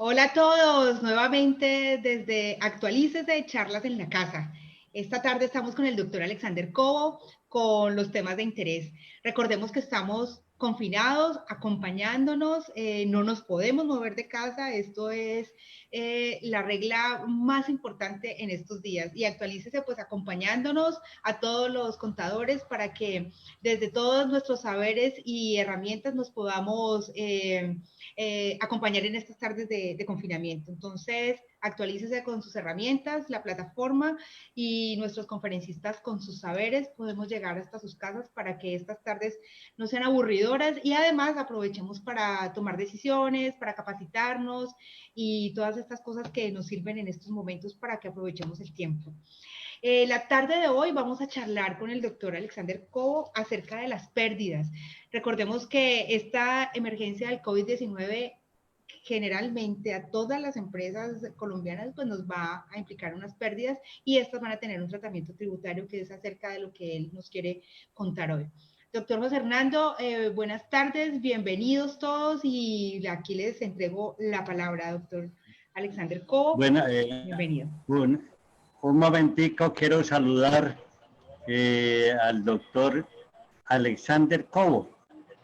Hola a todos, nuevamente desde Actualícese, charlas en la casa. Esta tarde estamos con el doctor Alexander Cobo con los temas de interés. Recordemos que estamos confinados, acompañándonos, no nos podemos mover de casa, esto es la regla más importante en estos días. Y Actualícese pues acompañándonos a todos los contadores para que desde todos nuestros saberes y herramientas nos podamos acompañar en estas tardes de confinamiento. Entonces, actualícese con sus herramientas, la plataforma y nuestros conferencistas con sus saberes. Podemos llegar hasta sus casas para que estas tardes no sean aburridoras y además aprovechemos para tomar decisiones, para capacitarnos y todas estas cosas que nos sirven en estos momentos para que aprovechemos el tiempo. La tarde de hoy vamos a charlar con el doctor Alexander Cobo acerca de las pérdidas. Recordemos que esta emergencia del COVID-19 generalmente a todas las empresas colombianas pues nos va a implicar unas pérdidas y estas van a tener un tratamiento tributario que es acerca de lo que él nos quiere contar hoy. Doctor José Hernando, buenas tardes, bienvenidos todos y aquí les entrego la palabra, doctor Alexander Cobo. Bueno, Bienvenido. un momentico, quiero saludar al doctor Alexander Cobo,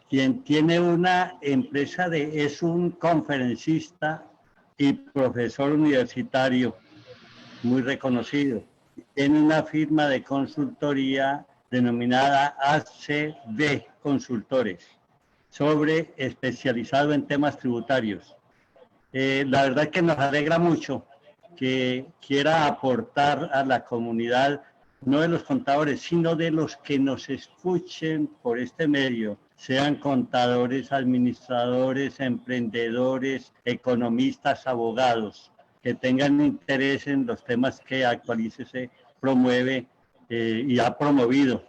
quien tiene una empresa es un conferencista y profesor universitario muy reconocido. Tiene una firma de consultoría denominada ACB Consultores, especializado en temas tributarios. La verdad es que nos alegra mucho que quiera aportar a la comunidad, no de los contadores, sino de los que nos escuchen por este medio, sean contadores, administradores, emprendedores, economistas, abogados, que tengan interés en los temas que Actualícese promueve y ha promovido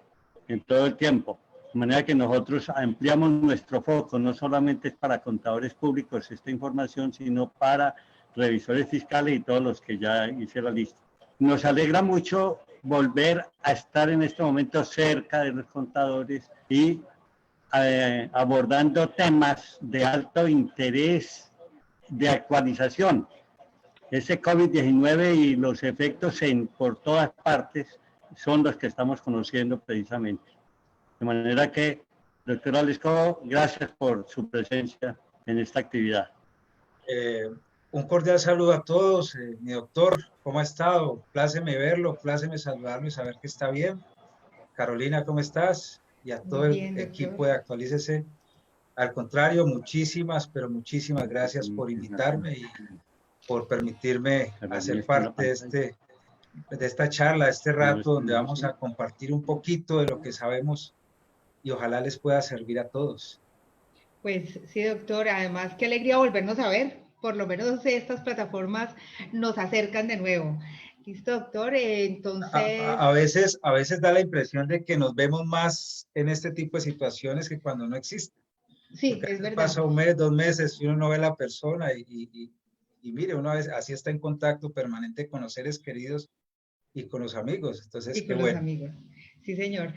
en todo el tiempo. De manera que nosotros ampliamos nuestro foco, no solamente es para contadores públicos esta información, sino para revisores fiscales y todos los que ya hice la lista. Nos alegra mucho volver a estar en este momento cerca de los contadores y abordando temas de alto interés de actualización. Ese COVID-19 y los efectos por todas partes son los que estamos conociendo precisamente. De manera que, doctor Alex, gracias por su presencia en esta actividad. Un cordial saludo a todos. Mi doctor, ¿cómo ha estado? Pláceme verlo, pláceme saludarlo y saber que está bien. Carolina, ¿cómo estás? Y a todo el equipo de Actualícese. Al contrario, muchísimas, pero muchísimas gracias por invitarme y por permitirme hacer parte de esta charla, de este rato donde vamos a compartir un poquito de lo que sabemos y ojalá les pueda servir a todos. Pues sí, doctor, además qué alegría volvernos a ver, por lo menos estas plataformas nos acercan de nuevo. Listo, doctor, entonces... A veces da la impresión de que nos vemos más en este tipo de situaciones que cuando no existe. Sí, porque es verdad. Pasa un mes, 2 meses y uno no ve a la persona y mire, uno a veces así está en contacto permanente con los seres queridos y con los amigos. Entonces, y qué con bueno. los amigos. Sí, señor.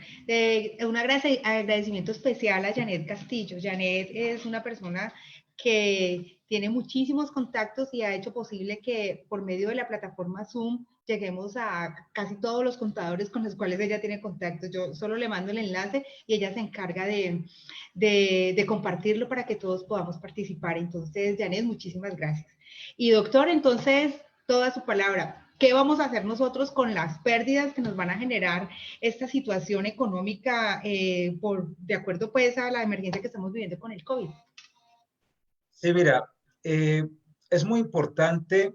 Un agradecimiento especial a Janet Castillo. Janet es una persona que tiene muchísimos contactos y ha hecho posible que por medio de la plataforma Zoom lleguemos a casi todos los contadores con los cuales ella tiene contacto. Yo solo le mando el enlace y ella se encarga de compartirlo para que todos podamos participar. Entonces, Janet, muchísimas gracias. Y doctor, entonces, toda su palabra. ¿Qué vamos a hacer nosotros con las pérdidas que nos van a generar esta situación económica de acuerdo pues a la emergencia que estamos viviendo con el COVID? Sí, mira, es muy importante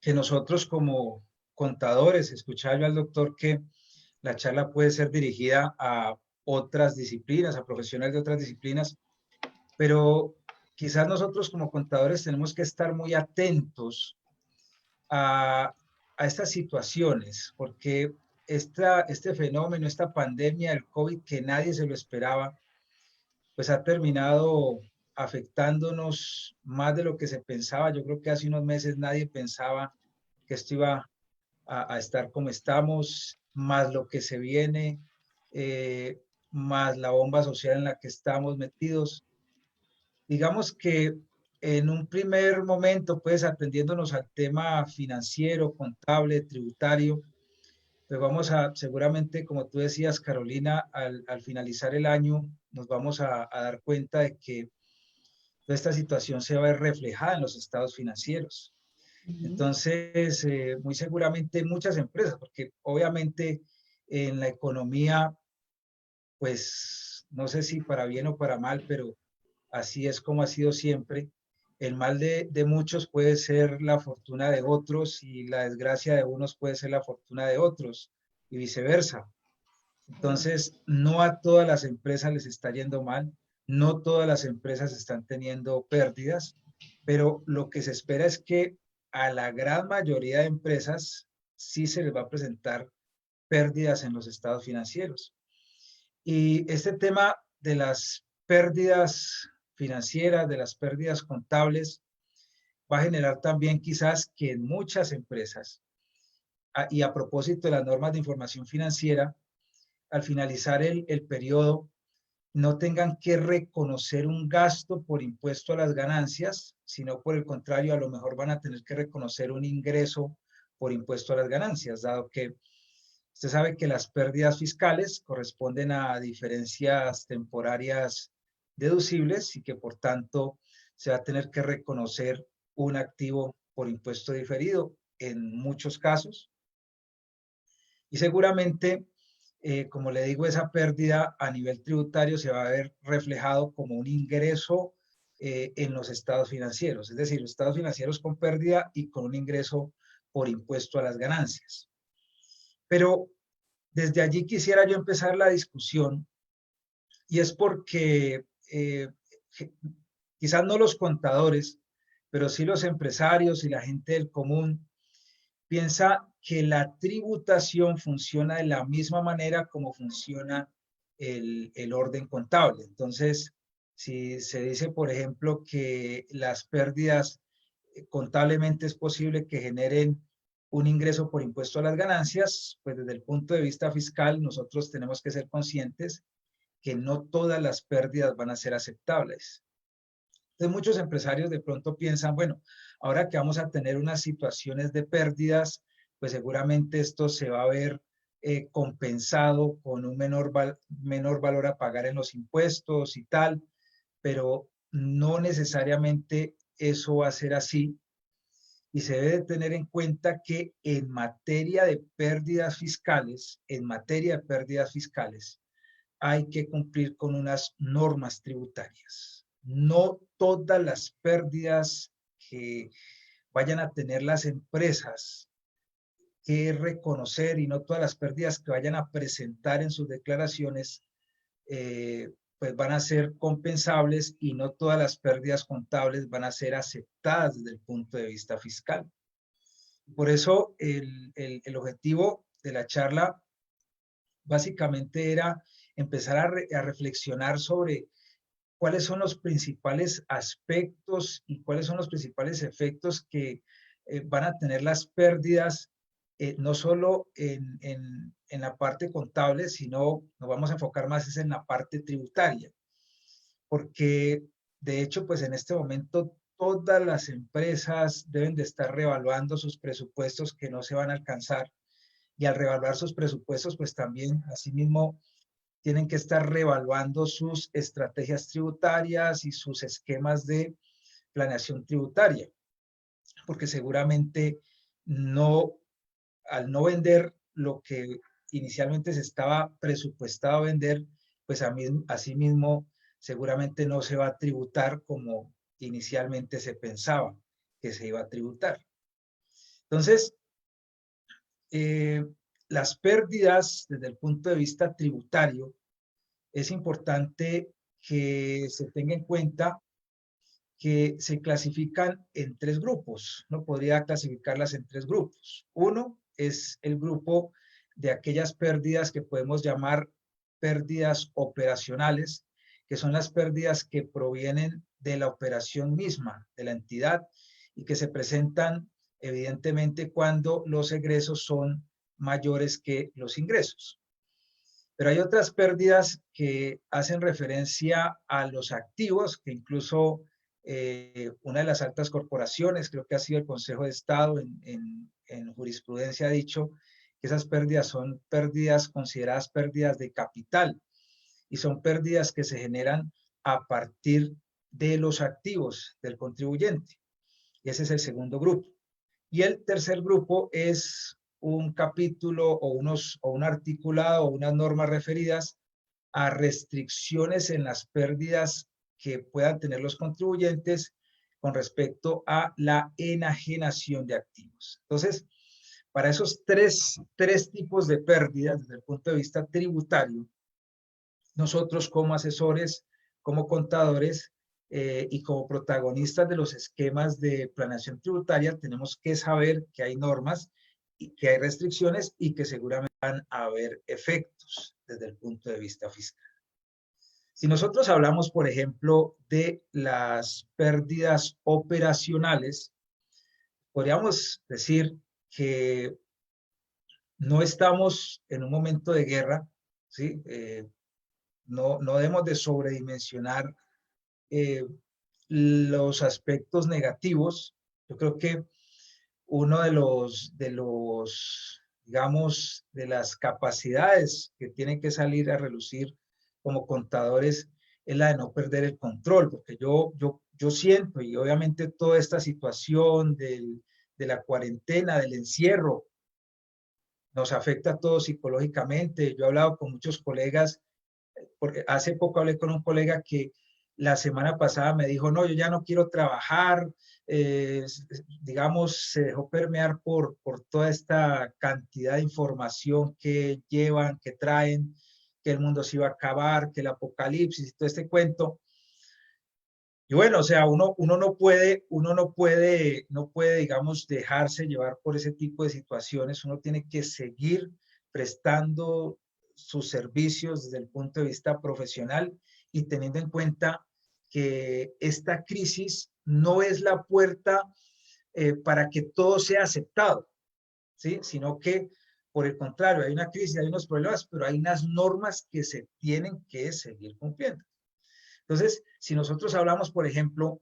que nosotros como contadores, escuchaba yo al doctor que la charla puede ser dirigida a otras disciplinas, a profesionales de otras disciplinas, pero quizás nosotros como contadores tenemos que estar muy atentos a estas situaciones, porque este fenómeno, esta pandemia del COVID que nadie se lo esperaba, pues ha terminado afectándonos más de lo que se pensaba. Yo creo que hace unos meses nadie pensaba que esto iba a estar como estamos, más lo que se viene, más la bomba social en la que estamos metidos. Digamos que en un primer momento, pues atendiéndonos al tema financiero, contable, tributario, pues vamos a, seguramente, como tú decías, Carolina, al finalizar el año, nos vamos a dar cuenta de que toda esta situación se va a ver reflejada en los estados financieros. Entonces, muy seguramente muchas empresas, porque obviamente en la economía, pues no sé si para bien o para mal, pero así es como ha sido siempre. El mal de muchos puede ser la fortuna de otros y la desgracia de unos puede ser la fortuna de otros y viceversa. Entonces, no a todas las empresas les está yendo mal, no todas las empresas están teniendo pérdidas, pero lo que se espera es que a la gran mayoría de empresas sí se les va a presentar pérdidas en los estados financieros. Y este tema de las pérdidas financieras, de las pérdidas contables, va a generar también quizás que en muchas empresas, y a propósito de las normas de información financiera, al finalizar el periodo, no tengan que reconocer un gasto por impuesto a las ganancias, sino por el contrario, a lo mejor van a tener que reconocer un ingreso por impuesto a las ganancias, dado que usted sabe que las pérdidas fiscales corresponden a diferencias temporarias deducibles y que por tanto se va a tener que reconocer un activo por impuesto diferido en muchos casos. Y seguramente, como le digo, esa pérdida a nivel tributario se va a ver reflejado como un ingreso en los estados financieros, es decir, los estados financieros con pérdida y con un ingreso por impuesto a las ganancias. Pero desde allí quisiera yo empezar la discusión y es porque quizás no los contadores, pero sí los empresarios y la gente del común piensa que la tributación funciona de la misma manera como funciona el orden contable. Entonces, si se dice, por ejemplo, que las pérdidas contablemente es posible que generen un ingreso por impuesto a las ganancias, pues desde el punto de vista fiscal nosotros tenemos que ser conscientes que no todas las pérdidas van a ser aceptables. Entonces muchos empresarios de pronto piensan, bueno, ahora que vamos a tener unas situaciones de pérdidas, pues seguramente esto se va a ver compensado con un menor valor a pagar en los impuestos y tal, pero no necesariamente eso va a ser así. Y se debe tener en cuenta que en materia de pérdidas fiscales, hay que cumplir con unas normas tributarias. No todas las pérdidas que vayan a tener las empresas que reconocer y no todas las pérdidas que vayan a presentar en sus declaraciones, pues van a ser compensables y no todas las pérdidas contables van a ser aceptadas desde el punto de vista fiscal. Por eso el objetivo de la charla básicamente era empezar a reflexionar sobre cuáles son los principales aspectos y cuáles son los principales efectos que van a tener las pérdidas, no solo en la parte contable, sino nos vamos a enfocar más en la parte tributaria. Porque de hecho, pues en este momento todas las empresas deben de estar reevaluando sus presupuestos que no se van a alcanzar. Y al reevaluar sus presupuestos, pues también asimismo tienen que estar reevaluando sus estrategias tributarias y sus esquemas de planeación tributaria, porque seguramente al no vender lo que inicialmente se estaba presupuestado a vender, pues asimismo seguramente no se va a tributar como inicialmente se pensaba que se iba a tributar. Entonces, las pérdidas desde el punto de vista tributario, es importante que se tenga en cuenta que se clasifican en tres grupos. No podría clasificarlas en tres grupos. Uno es el grupo de aquellas pérdidas que podemos llamar pérdidas operacionales, que son las pérdidas que provienen de la operación misma, de la entidad, y que se presentan evidentemente cuando los egresos son mayores que los ingresos. Pero hay otras pérdidas que hacen referencia a los activos, que incluso una de las altas corporaciones, creo que ha sido el Consejo de Estado en jurisprudencia, ha dicho que esas pérdidas son pérdidas consideradas pérdidas de capital y son pérdidas que se generan a partir de los activos del contribuyente. Y ese es el segundo grupo. Y el tercer grupo es un capítulo o un articulado o unas normas referidas a restricciones en las pérdidas que puedan tener los contribuyentes con respecto a la enajenación de activos. Entonces, para esos tres tipos de pérdidas desde el punto de vista tributario, nosotros como asesores, como contadores y como protagonistas de los esquemas de planeación tributaria, tenemos que saber que hay normas y que hay restricciones y que seguramente van a haber efectos desde el punto de vista fiscal. Si nosotros hablamos, por ejemplo, de las pérdidas operacionales, podríamos decir que no estamos en un momento de guerra, ¿sí? No debemos de sobredimensionar los aspectos negativos. Yo creo que uno digamos, de las capacidades que tienen que salir a relucir como contadores es la de no perder el control, porque yo siento, y obviamente toda esta situación de la cuarentena, del encierro, nos afecta a todos psicológicamente. Yo he hablado con muchos colegas, porque hace poco hablé con un colega que la semana pasada me dijo, no, yo ya no quiero trabajar, digamos, se dejó permear por toda esta cantidad de información que llevan, que traen, que el mundo se iba a acabar, que el apocalipsis y todo este cuento. Y bueno, o sea, uno no puede, digamos, dejarse llevar por ese tipo de situaciones. Uno tiene que seguir prestando sus servicios desde el punto de vista profesional y teniendo en cuenta que esta crisis no es la puerta para que todo sea aceptado, ¿sí? Sino que, por el contrario, hay una crisis, hay unos problemas, pero hay unas normas que se tienen que seguir cumpliendo. Entonces, si nosotros hablamos, por ejemplo,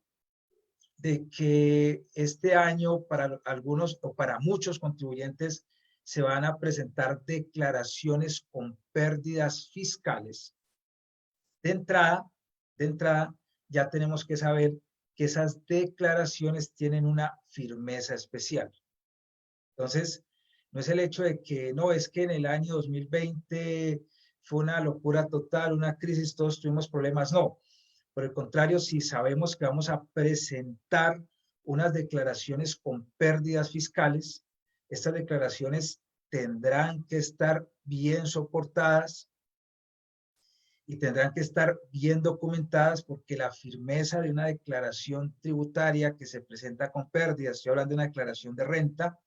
de que este año para algunos o para muchos contribuyentes se van a presentar declaraciones con pérdidas fiscales. De entrada, ya tenemos que saber que esas declaraciones tienen una firmeza especial. Entonces, no es el hecho de que no, es que en el año 2020 fue una locura total, una crisis, todos tuvimos problemas. No, por el contrario, si sabemos que vamos a presentar unas declaraciones con pérdidas fiscales, estas declaraciones tendrán que estar bien soportadas y tendrán que estar bien documentadas, porque la firmeza de una declaración tributaria que se presenta con pérdidas, estoy hablando de una declaración de renta,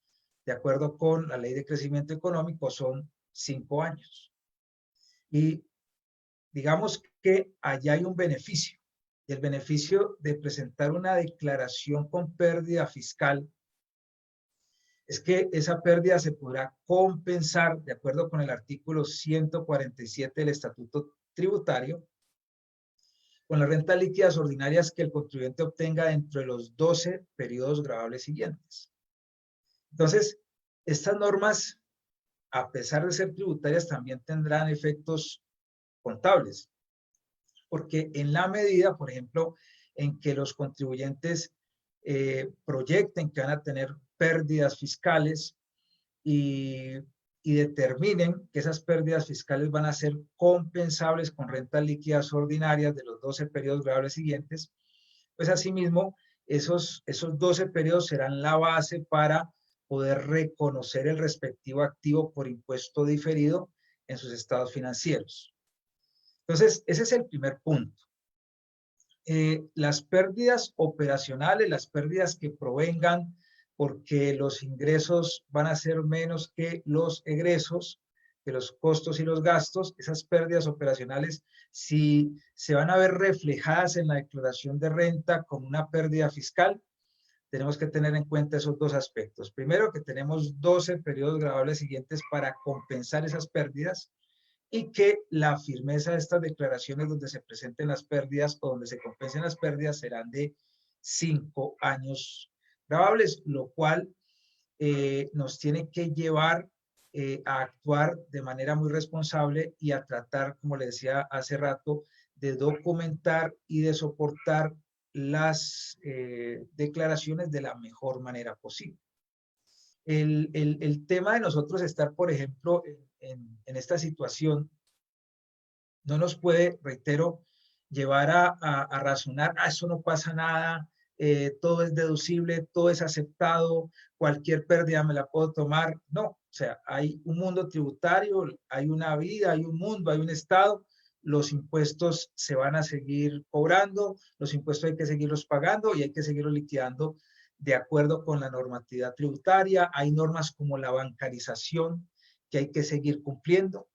de acuerdo con la Ley de Crecimiento Económico, son 5 años. Y digamos que allá hay un beneficio. Y el beneficio de presentar una declaración con pérdida fiscal es que esa pérdida se podrá compensar, de acuerdo con el artículo 147 del Estatuto Tributario, con las rentas líquidas ordinarias que el contribuyente obtenga dentro de los 12 periodos grabables siguientes. Entonces, estas normas, a pesar de ser tributarias, también tendrán efectos contables, porque en la medida, por ejemplo, en que los contribuyentes proyecten que van a tener pérdidas fiscales y determinen que esas pérdidas fiscales van a ser compensables con rentas líquidas ordinarias de los 12 periodos grabables siguientes, pues asimismo esos 12 periodos serán la base para poder reconocer el respectivo activo por impuesto diferido en sus estados financieros. Entonces, ese es el primer punto. Las pérdidas operacionales, las pérdidas que provengan porque los ingresos van a ser menos que los egresos, que los costos y los gastos, esas pérdidas operacionales, si se van a ver reflejadas en la declaración de renta con una pérdida fiscal, tenemos que tener en cuenta esos dos aspectos. Primero, que tenemos 12 periodos grabables siguientes para compensar esas pérdidas, y que la firmeza de estas declaraciones donde se presenten las pérdidas o donde se compensen las pérdidas serán de 5 años grabables, lo cual nos tiene que llevar a actuar de manera muy responsable y a tratar, como le decía hace rato, de documentar y de soportar las declaraciones de la mejor manera posible. El tema de nosotros estar, por ejemplo, en esta situación, no nos puede, reitero, llevar a razonar, eso no pasa nada, todo es deducible, todo es aceptado, cualquier pérdida me la puedo tomar. No, o sea, hay un mundo tributario, hay una vida, hay un mundo, hay un estado, los impuestos se van a seguir cobrando, los impuestos hay que seguirlos pagando y hay que seguirlos liquidando de acuerdo con la normatividad tributaria. Hay normas como la bancarización que hay que seguir cumpliendo,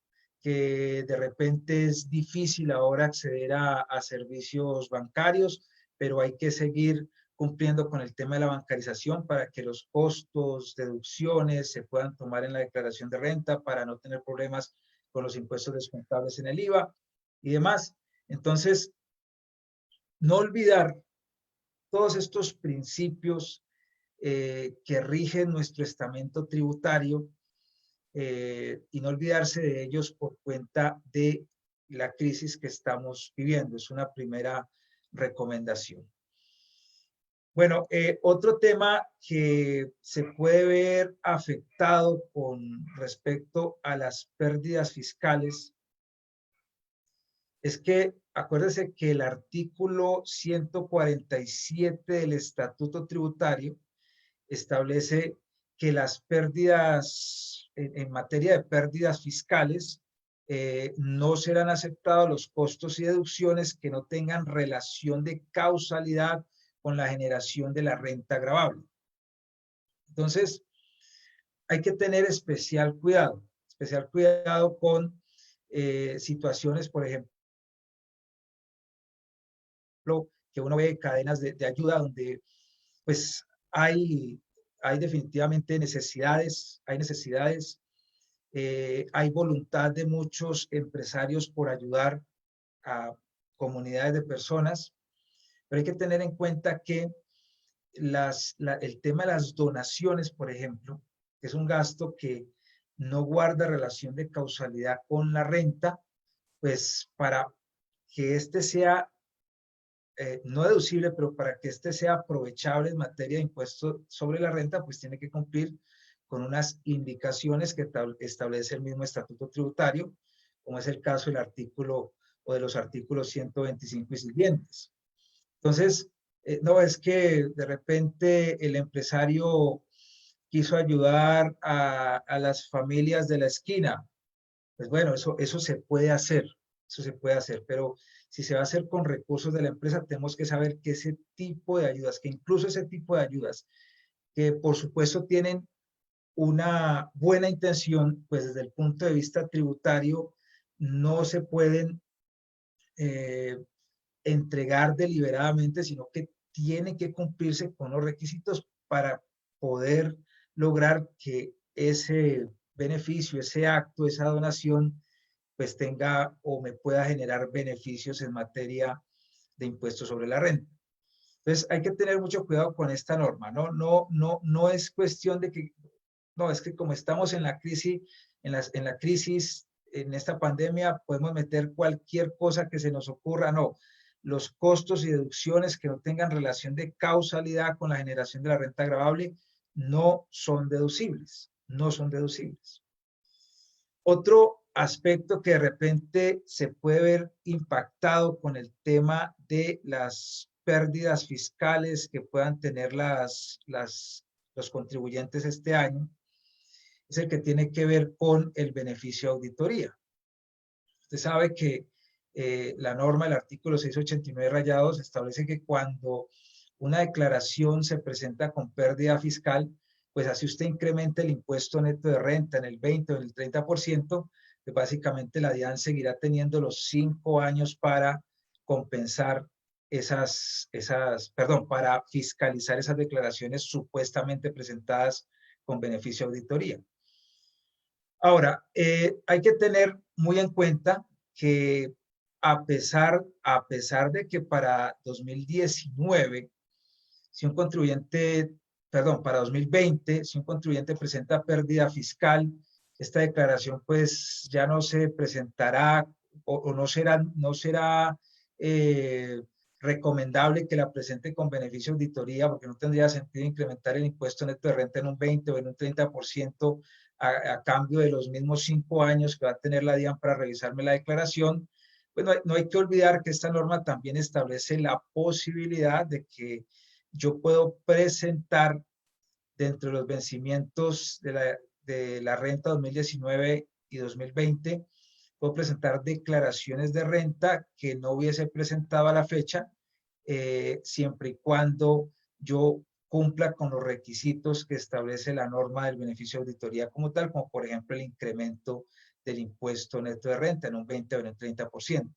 que de repente es difícil ahora acceder a servicios bancarios, pero hay que seguir cumpliendo con el tema de la bancarización para que los costos, deducciones se puedan tomar en la declaración de renta para no tener problemas con los impuestos descontables en el IVA y demás. Entonces, no olvidar todos estos principios que rigen nuestro estamento tributario y no olvidarse de ellos por cuenta de la crisis que estamos viviendo. Es una primera recomendación. Bueno, otro tema que se puede ver afectado con respecto a las pérdidas fiscales es que acuérdese que el artículo 147 del Estatuto Tributario establece que las pérdidas, en materia de pérdidas fiscales, no serán aceptados los costos y deducciones que no tengan relación de causalidad con la generación de la renta gravable. Entonces, hay que tener especial cuidado con situaciones, por ejemplo, que uno ve cadenas de ayuda donde pues hay definitivamente necesidades, hay voluntad de muchos empresarios por ayudar a comunidades de personas, pero hay que tener en cuenta que el tema de las donaciones, por ejemplo, es un gasto que no guarda relación de causalidad con la renta, pues para que este sea no deducible, pero para que este sea aprovechable en materia de impuesto sobre la renta, pues tiene que cumplir con unas indicaciones que establece el mismo estatuto tributario, como es el caso del artículo o de los artículos 125 y siguientes. Entonces, no es que de repente el empresario quiso ayudar a las familias de la esquina. Pues bueno, eso se puede hacer, pero si se va a hacer con recursos de la empresa, tenemos que saber que ese tipo de ayudas, que incluso ese tipo de ayudas, que por supuesto tienen una buena intención, pues desde el punto de vista tributario, no se pueden entregar deliberadamente, sino que tienen que cumplirse con los requisitos para poder lograr que ese beneficio, ese acto, esa donación, pues tenga o me pueda generar beneficios en materia de impuestos sobre la renta. Entonces hay que tener mucho cuidado con esta norma, no es cuestión de que, no, es que como estamos en la crisis, en la crisis, en esta pandemia, podemos meter cualquier cosa que se nos ocurra, no. Los costos y deducciones que no tengan relación de causalidad con la generación de la renta gravable no son deducibles, no son deducibles. Otro aspecto que de repente se puede ver impactado con el tema de las pérdidas fiscales que puedan tener los contribuyentes este año es el que tiene que ver con el beneficio de auditoría. Usted sabe que la norma del artículo 689 establece que cuando una declaración se presenta con pérdida fiscal, pues así usted incrementa el impuesto neto de renta en el 20 o en el 30%, pues básicamente la DIAN seguirá teniendo los 5 años para compensar para fiscalizar esas declaraciones supuestamente presentadas con beneficio de auditoría. Ahora, hay que tener muy en cuenta que a pesar de que para 2019 Si un contribuyente, perdón, para 2020, si un contribuyente presenta pérdida fiscal, esta declaración pues ya no se presentará o no será recomendable que la presente con beneficio de auditoría, porque no tendría sentido incrementar el impuesto neto de renta en un 20 o en un 30% a cambio de los mismos 5 años que va a tener la DIAN para revisarme la declaración. Pues no hay que olvidar que esta norma también establece la posibilidad de que yo puedo presentar dentro de los vencimientos de la renta 2019 y 2020, puedo presentar declaraciones de renta que no hubiese presentado a la fecha, siempre y cuando yo cumpla con los requisitos que establece la norma del beneficio de auditoría como tal, como por ejemplo el incremento del impuesto neto de renta en un 20 o en un 30%.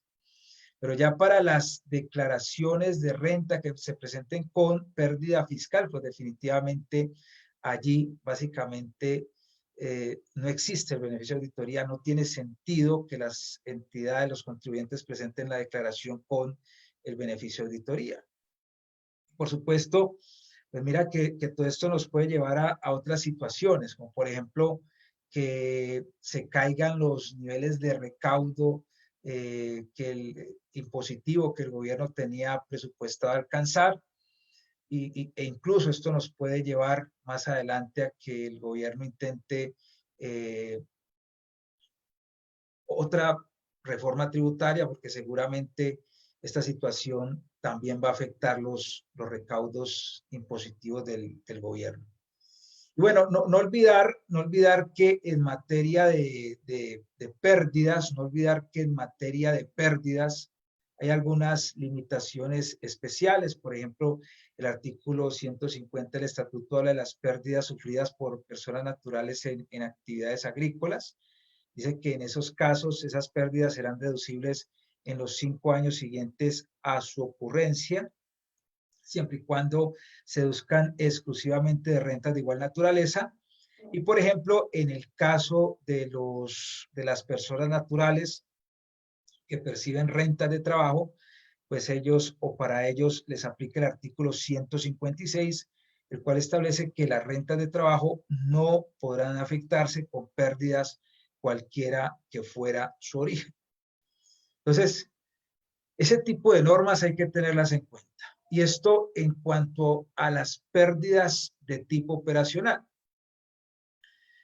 Pero ya para las declaraciones de renta que se presenten con pérdida fiscal, pues definitivamente allí básicamente no existe el beneficio de auditoría, no tiene sentido que las entidades, los contribuyentes presenten la declaración con el beneficio de auditoría. Por supuesto, pues mira que todo esto nos puede llevar a otras situaciones, como por ejemplo que se caigan los niveles de recaudo que el impositivo que el gobierno tenía presupuestado a alcanzar, e incluso esto nos puede llevar más adelante a que el gobierno intente otra reforma tributaria, porque seguramente esta situación también va a afectar los recaudos impositivos del gobierno. Y bueno, no olvidar que en materia de pérdidas, no olvidar que en materia de pérdidas hay algunas limitaciones especiales. Por ejemplo, el artículo 150 del Estatuto habla de las pérdidas sufridas por personas naturales en actividades agrícolas. Dice que en esos casos esas pérdidas serán deducibles en los 5 años siguientes a su ocurrencia, siempre y cuando se deduzcan exclusivamente de rentas de igual naturaleza. Y por ejemplo, en el caso de las personas naturales que perciben rentas de trabajo, pues ellos o para ellos les aplica el artículo 156, el cual establece que las rentas de trabajo no podrán afectarse con pérdidas cualquiera que fuera su origen. Entonces, ese tipo de normas hay que tenerlas en cuenta. Y esto en cuanto a las pérdidas de tipo operacional.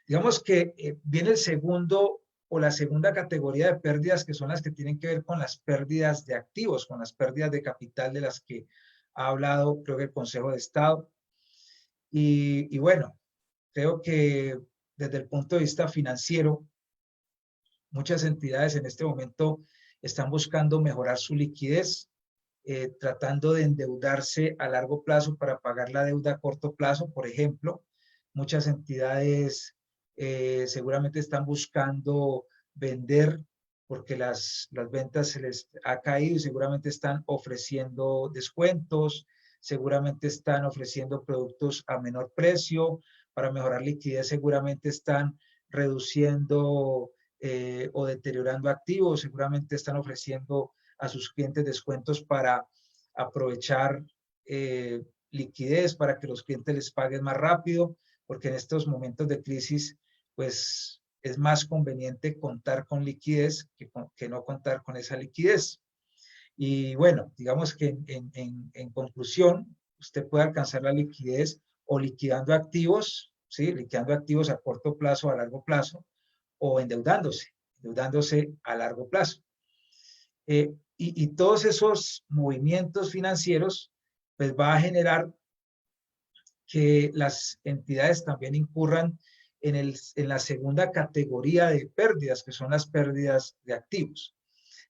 Digamos que viene el segundo o la segunda categoría de pérdidas, que son las que tienen que ver con las pérdidas de activos, con las pérdidas de capital de las que ha hablado, creo que el Consejo de Estado. Y bueno, creo que desde el punto de vista financiero, muchas entidades en este momento están buscando mejorar su liquidez, tratando de endeudarse a largo plazo para pagar la deuda a corto plazo, por ejemplo. Muchas entidades seguramente están buscando vender porque las ventas se les ha caído y seguramente están ofreciendo descuentos, seguramente están ofreciendo productos a menor precio. Para mejorar liquidez seguramente están reduciendo o deteriorando activos, seguramente están ofreciendo a sus clientes descuentos para aprovechar liquidez, para que los clientes les paguen más rápido, porque en estos momentos de crisis, pues es más conveniente contar con liquidez que no contar con esa liquidez. Y bueno, digamos que en conclusión, usted puede alcanzar la liquidez o liquidando activos, ¿sí? Liquidando activos a corto plazo o a largo plazo, o endeudándose a largo plazo. Y todos esos movimientos financieros, pues va a generar que las entidades también incurran en la segunda categoría de pérdidas, que son las pérdidas de activos.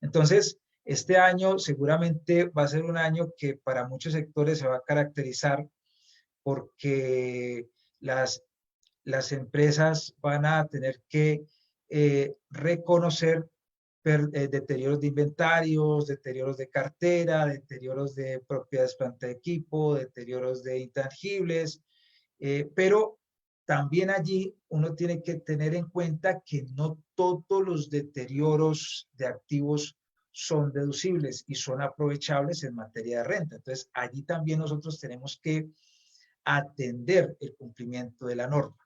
Entonces, este año seguramente va a ser un año que para muchos sectores se va a caracterizar porque las empresas van a tener que reconocer deterioros de inventarios, deterioros de cartera, deterioros de propiedades, planta de equipo, deterioros de intangibles, pero también allí uno tiene que tener en cuenta que no todos los deterioros de activos son deducibles y son aprovechables en materia de renta. Entonces, allí también nosotros tenemos que atender el cumplimiento de la norma.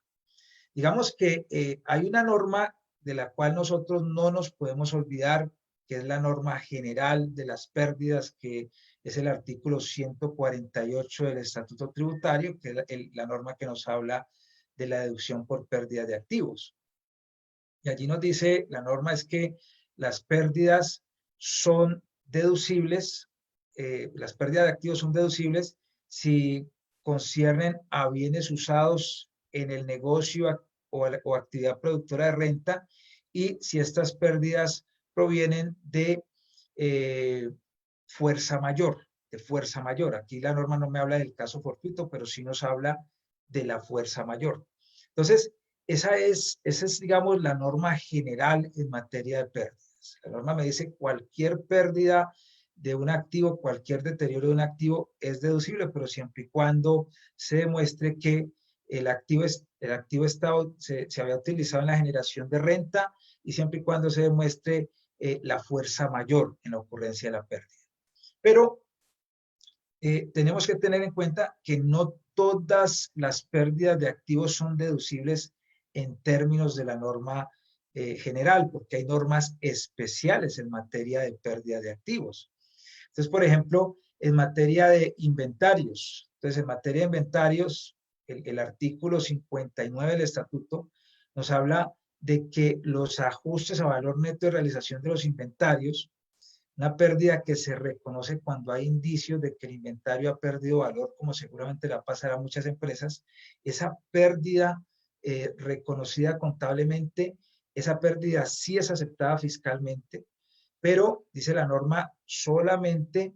Digamos que hay una norma de la cual nosotros no nos podemos olvidar, que es la norma general de las pérdidas, que es el artículo 148 del Estatuto Tributario, que es la norma que nos habla de la deducción por pérdida de activos. Y allí nos dice, la norma es que las pérdidas son deducibles, las pérdidas de activos son deducibles si conciernen a bienes usados en el negocio o actividad productora de renta, y si estas pérdidas provienen de fuerza mayor, Aquí la norma no me habla del caso fortuito, pero sí nos habla de la fuerza mayor. Entonces, esa es, digamos, la norma general en materia de pérdidas. La norma me dice cualquier pérdida de un activo, cualquier deterioro de un activo es deducible, pero siempre y cuando se demuestre que el activo se había utilizado en la generación de renta, y siempre y cuando se demuestre la fuerza mayor en la ocurrencia de la pérdida. Pero tenemos que tener en cuenta que no todas las pérdidas de activos son deducibles en términos de la norma general, porque hay normas especiales en materia de pérdida de activos. Entonces, por ejemplo, en materia de inventarios, el artículo 59 del estatuto nos habla de que los ajustes a valor neto de realización de los inventarios, una pérdida que se reconoce cuando hay indicios de que el inventario ha perdido valor, como seguramente le va a pasar a muchas empresas, esa pérdida reconocida contablemente, esa pérdida sí es aceptada fiscalmente, pero dice la norma, solamente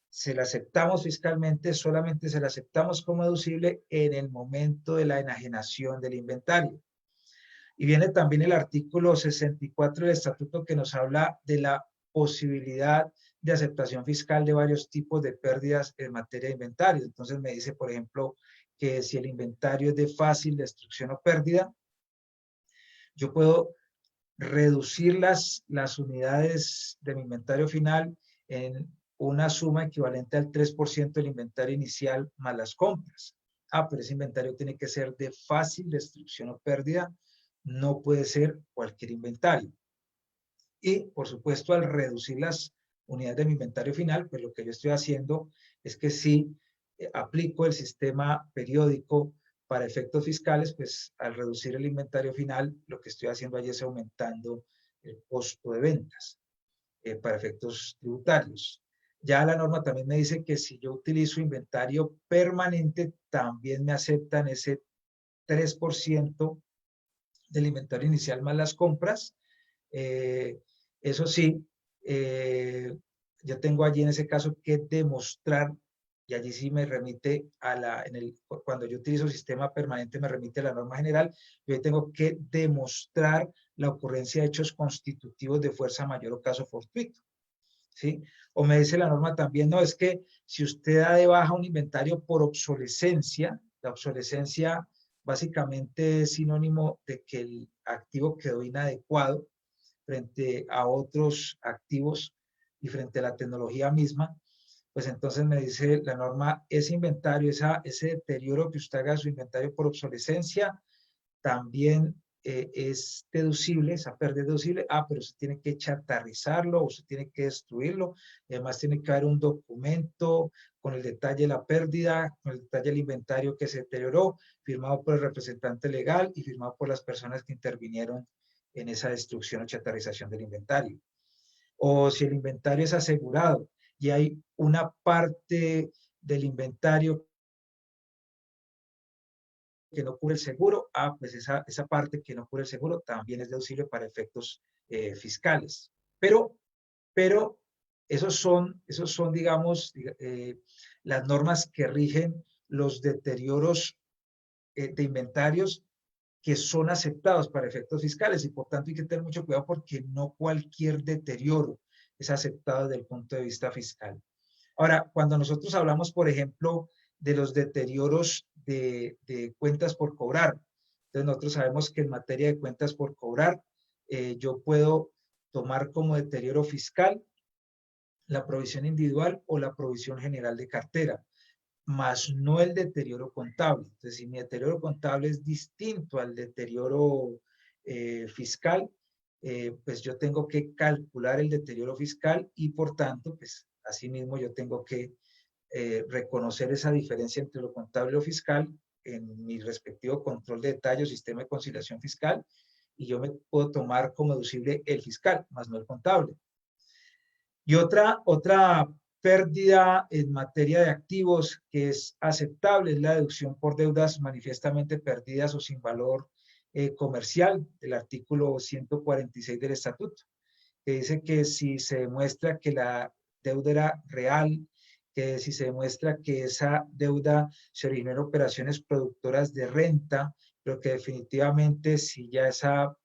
se la aceptamos fiscalmente, solamente se la aceptamos como deducible en el momento de la enajenación del inventario. Y viene también el artículo 64 del estatuto, que nos habla de la posibilidad de aceptación fiscal de varios tipos de pérdidas en materia de inventario. Entonces me dice, por ejemplo, que si el inventario es de fácil destrucción o pérdida, yo puedo reducir las unidades de mi inventario final en una suma equivalente al 3% del inventario inicial más las compras. Pero ese inventario tiene que ser de fácil destrucción o pérdida, no puede ser cualquier inventario. Y, por supuesto, al reducir las unidades de mi inventario final, pues lo que yo estoy haciendo es que si aplico el sistema periódico para efectos fiscales, pues al reducir el inventario final, lo que estoy haciendo allí es aumentando el costo de ventas para efectos tributarios. Ya la norma también me dice que si yo utilizo inventario permanente, también me aceptan ese 3% del inventario inicial más las compras. Eso sí, yo tengo allí en ese caso que demostrar, y allí sí me remite a cuando yo utilizo sistema permanente me remite a la norma general, yo tengo que demostrar la ocurrencia de hechos constitutivos de fuerza mayor o caso fortuito, ¿sí? O me dice la norma también, no, es que si usted da de baja un inventario por obsolescencia, la obsolescencia básicamente es sinónimo de que el activo quedó inadecuado frente a otros activos y frente a la tecnología misma, pues entonces me dice la norma, ese inventario, ese deterioro que usted haga de su inventario por obsolescencia, también es deducible, esa pérdida es deducible, pero usted tiene que chatarrizarlo, usted tiene que destruirlo, además tiene que haber un documento con el detalle de la pérdida, con el detalle del inventario que se deterioró, firmado por el representante legal y firmado por las personas que intervinieron en esa destrucción o chatarrización del inventario. O si el inventario es asegurado y hay una parte del inventario que no cubre el seguro, pues esa parte que no cubre el seguro también es deducible para efectos fiscales. Pero esos son digamos, las normas que rigen los deterioros de inventarios que son aceptados para efectos fiscales, y por tanto hay que tener mucho cuidado porque no cualquier deterioro es aceptado desde el punto de vista fiscal. Ahora, cuando nosotros hablamos, por ejemplo, de los deterioros de cuentas por cobrar, entonces nosotros sabemos que en materia de cuentas por cobrar, yo puedo tomar como deterioro fiscal la provisión individual o la provisión general de cartera, más no el deterioro contable. Entonces, si mi deterioro contable es distinto al deterioro fiscal, pues yo tengo que calcular el deterioro fiscal y por tanto, pues asimismo yo tengo que reconocer esa diferencia entre lo contable y lo fiscal en mi respectivo control de detalle o sistema de conciliación fiscal, y yo me puedo tomar como deducible el fiscal, más no el contable. Y otra pérdida en materia de activos que es aceptable es la deducción por deudas manifiestamente perdidas o sin valor comercial, del artículo 146 del estatuto, que dice que si se demuestra que la deuda era real, que si se demuestra que esa deuda se originó en operaciones productoras de renta, pero que definitivamente si ya esa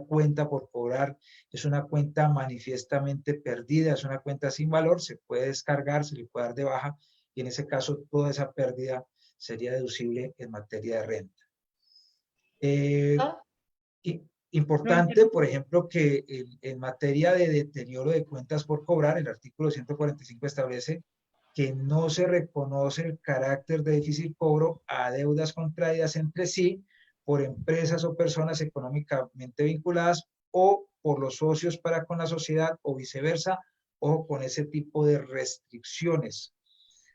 cuenta por cobrar es una cuenta manifiestamente perdida, es una cuenta sin valor, se puede descargar, se le puede dar de baja, y en ese caso toda esa pérdida sería deducible en materia de renta. Importante, por ejemplo, que en materia de deterioro de cuentas por cobrar, el artículo 145 establece que no se reconoce el carácter de difícil cobro a deudas contraídas entre sí por empresas o personas económicamente vinculadas o por los socios para con la sociedad o viceversa, o con ese tipo de restricciones.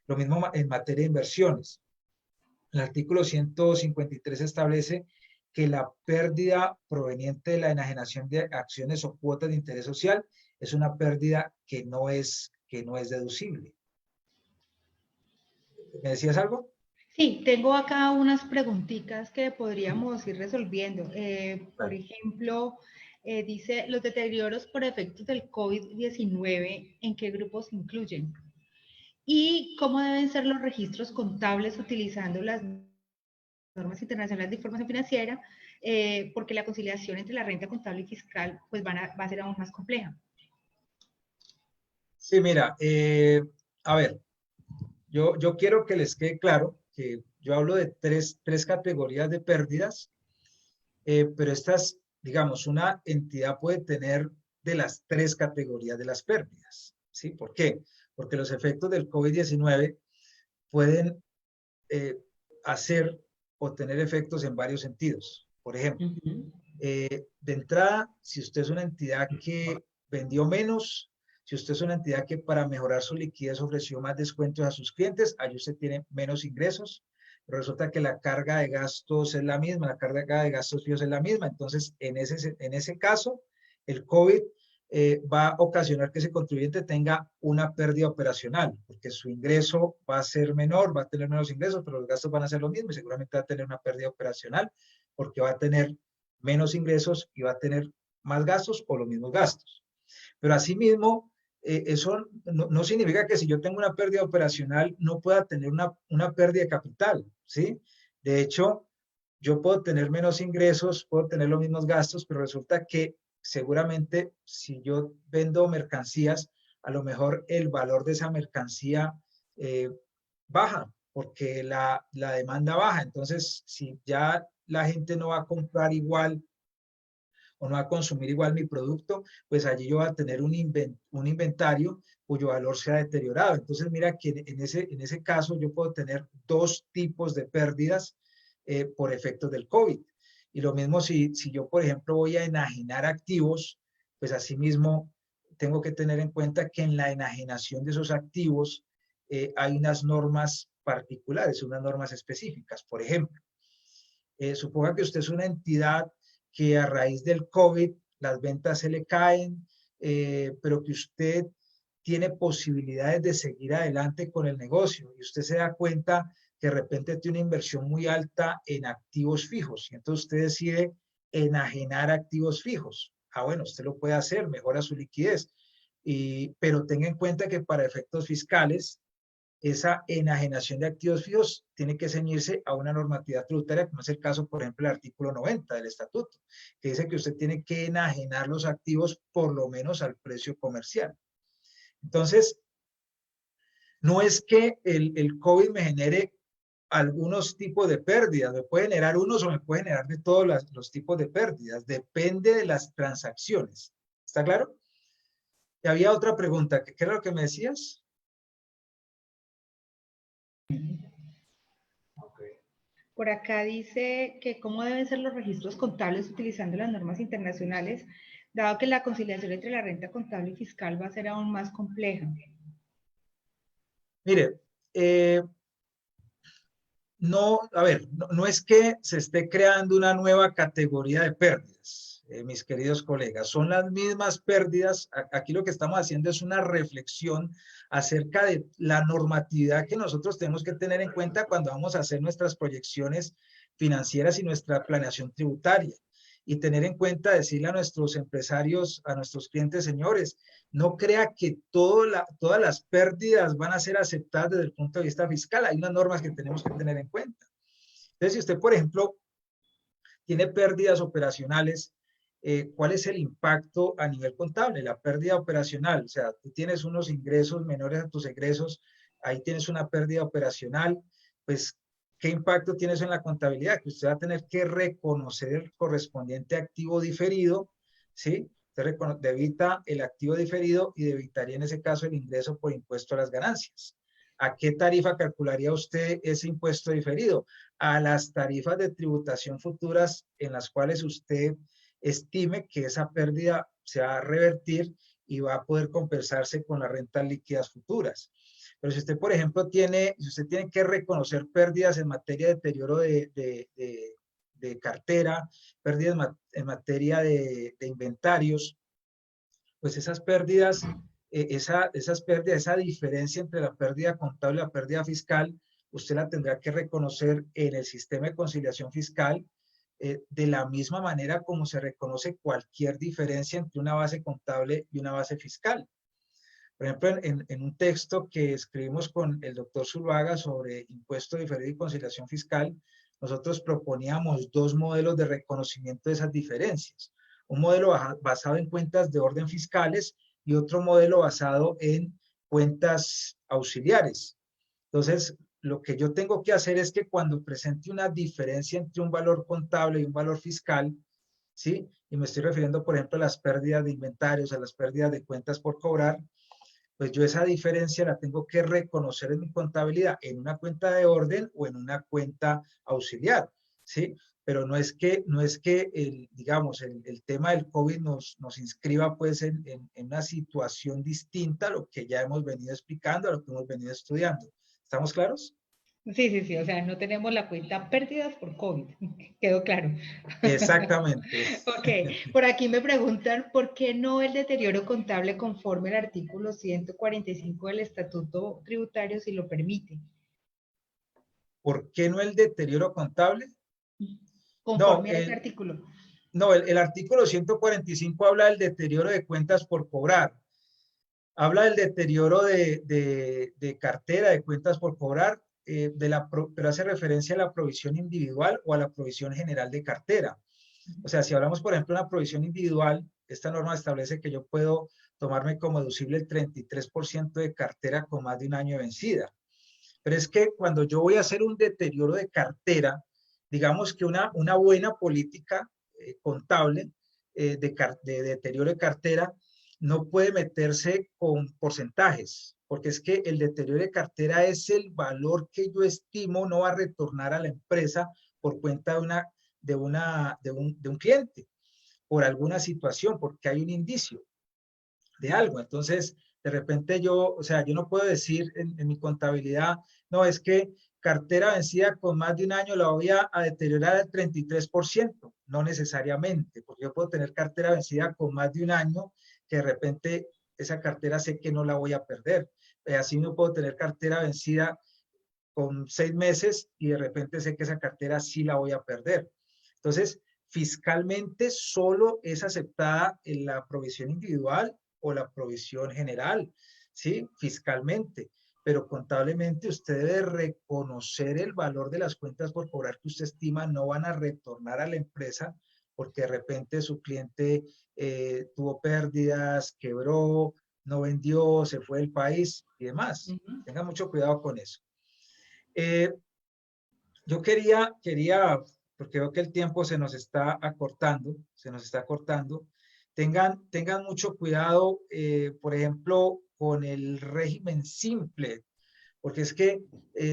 Lo mismo en materia de inversiones. El artículo 153 establece que la pérdida proveniente de la enajenación de acciones o cuotas de interés social es una pérdida que no es deducible. ¿Me decías algo? Sí, tengo acá unas preguntitas que podríamos ir resolviendo. Por ejemplo, dice, los deterioros por efectos del COVID-19, ¿en qué grupos se incluyen? ¿Y cómo deben ser los registros contables utilizando las normas internacionales de información financiera? Porque la conciliación entre la renta contable y fiscal pues va a ser aún más compleja. Sí, mira, a ver, yo quiero que les quede claro que yo hablo de tres categorías de pérdidas, pero estas, digamos, una entidad puede tener de las tres categorías de las pérdidas, ¿sí? ¿Por qué? Porque los efectos del COVID-19 pueden hacer o tener efectos en varios sentidos. Por ejemplo, de entrada, si usted es una entidad que vendió menos, si usted es una entidad que para mejorar su liquidez ofreció más descuentos a sus clientes, ahí usted tiene menos ingresos, pero resulta que la carga de gastos es la misma, la carga de gastos fijos es la misma. Entonces, en ese caso, el COVID va a ocasionar que ese contribuyente tenga una pérdida operacional, porque su ingreso va a ser menor, va a tener menos ingresos, pero los gastos van a ser los mismos y seguramente va a tener una pérdida operacional porque va a tener menos ingresos y va a tener más gastos o los mismos gastos. Pero asimismo, eso no significa que si yo tengo una pérdida operacional no pueda tener una pérdida de capital, ¿sí? De hecho, yo puedo tener menos ingresos, puedo tener los mismos gastos, pero resulta que seguramente si yo vendo mercancías, a lo mejor el valor de esa mercancía baja, porque la demanda baja. Entonces, si ya la gente no va a comprar igual o no va a consumir igual mi producto, pues allí yo voy a tener un inventario cuyo valor se ha deteriorado. Entonces, mira que en ese caso yo puedo tener dos tipos de pérdidas por efectos del COVID. Y lo mismo si yo, por ejemplo, voy a enajenar activos, pues asimismo tengo que tener en cuenta que en la enajenación de esos activos hay unas normas particulares, unas normas específicas. Por ejemplo, suponga que usted es una entidad que a raíz del COVID las ventas se le caen, pero que usted tiene posibilidades de seguir adelante con el negocio y usted se da cuenta que de repente tiene una inversión muy alta en activos fijos y entonces usted decide enajenar activos fijos. Bueno, usted lo puede hacer, mejora su liquidez, pero tenga en cuenta que para efectos fiscales esa enajenación de activos fijos tiene que ceñirse a una normatividad tributaria, como es el caso, por ejemplo, del artículo 90 del estatuto, que dice que usted tiene que enajenar los activos por lo menos al precio comercial. Entonces, no es que el COVID me genere algunos tipos de pérdidas, me puede generar unos o me puede generar de todos los tipos de pérdidas, depende de las transacciones. ¿Está claro? Y había otra pregunta, ¿qué era lo que me decías? Por acá dice que cómo deben ser los registros contables utilizando las normas internacionales, dado que la conciliación entre la renta contable y fiscal va a ser aún más compleja. Mire, no, a ver, no es que se esté creando una nueva categoría de pérdidas, mis queridos colegas, son las mismas pérdidas. Aquí lo que estamos haciendo es una reflexión acerca de la normatividad que nosotros tenemos que tener en cuenta cuando vamos a hacer nuestras proyecciones financieras y nuestra planeación tributaria. Y tener en cuenta, decirle a nuestros empresarios, a nuestros clientes, señores, no crea que todas las pérdidas van a ser aceptadas desde el punto de vista fiscal. Hay unas normas que tenemos que tener en cuenta. Entonces, si usted, por ejemplo, tiene pérdidas operacionales, ¿cuál es el impacto a nivel contable? La pérdida operacional, o sea, tú tienes unos ingresos menores a tus egresos, ahí tienes una pérdida operacional, pues, ¿qué impacto tienes en la contabilidad? Que usted va a tener que reconocer el correspondiente activo diferido, ¿sí? Usted debita el activo diferido y debitaría en ese caso el ingreso por impuesto a las ganancias. ¿A qué tarifa calcularía usted ese impuesto diferido? A las tarifas de tributación futuras en las cuales usted estime que esa pérdida se va a revertir y va a poder compensarse con las rentas líquidas futuras. Pero si usted, por ejemplo, si usted tiene que reconocer pérdidas en materia de deterioro de cartera, pérdidas en materia de inventarios, pues esas pérdidas, esa diferencia entre la pérdida contable y la pérdida fiscal, usted la tendrá que reconocer en el sistema de conciliación fiscal de la misma manera como se reconoce cualquier diferencia entre una base contable y una base fiscal. Por ejemplo, en un texto que escribimos con el doctor Zuluaga sobre impuesto diferido y conciliación fiscal, nosotros proponíamos dos modelos de reconocimiento de esas diferencias. Un modelo basado en cuentas de orden fiscales y otro modelo basado en cuentas auxiliares. Entonces, lo que yo tengo que hacer es que cuando presente una diferencia entre un valor contable y un valor fiscal, ¿sí? Y me estoy refiriendo, por ejemplo, a las pérdidas de inventarios, a las pérdidas de cuentas por cobrar, pues yo esa diferencia la tengo que reconocer en mi contabilidad, en una cuenta de orden o en una cuenta auxiliar, ¿sí? Pero no es que digamos, el tema del COVID nos inscriba pues en una situación distinta a lo que ya hemos venido explicando, a lo que hemos venido estudiando. ¿Estamos claros? Sí, o sea, no tenemos la cuenta pérdidas por COVID, quedó claro. Exactamente. Ok, por aquí me preguntan por qué no el deterioro contable conforme al artículo 145 del Estatuto Tributario si lo permite. ¿Por qué no el deterioro contable? No, Conforme a ese artículo. no, el artículo 145 habla del deterioro de cuentas por cobrar. Habla del deterioro de cartera, de cuentas por cobrar, pero hace referencia a la provisión individual o a la provisión general de cartera. O sea, si hablamos, por ejemplo, de una provisión individual, esta norma establece que yo puedo tomarme como deducible el 33% de cartera con más de un año de vencida. Pero es que cuando yo voy a hacer un deterioro de cartera, digamos que una buena política contable de deterioro de cartera no puede meterse con porcentajes, porque es que el deterioro de cartera es el valor que yo estimo no va a retornar a la empresa por cuenta de un cliente, por alguna situación, porque hay un indicio de algo. Entonces, de repente o sea, yo no puedo decir en mi contabilidad, no, es que cartera vencida con más de un año la voy a deteriorar al 33%. No necesariamente, porque yo puedo tener cartera vencida con más de un año que de repente esa cartera sé que no la voy a perder. Así no puedo tener cartera vencida con 6 meses y de repente sé que esa cartera sí la voy a perder. Entonces, fiscalmente solo es aceptada en la provisión individual o la provisión general, ¿sí? Fiscalmente, pero contablemente usted debe reconocer el valor de las cuentas por cobrar que usted estima no van a retornar a la empresa porque de repente su cliente tuvo pérdidas, quebró, no vendió, se fue del país y demás. Tenga mucho cuidado con eso. Yo quería, porque veo que el tiempo se nos está acortando, tengan mucho cuidado, por ejemplo, con el régimen simple, porque es que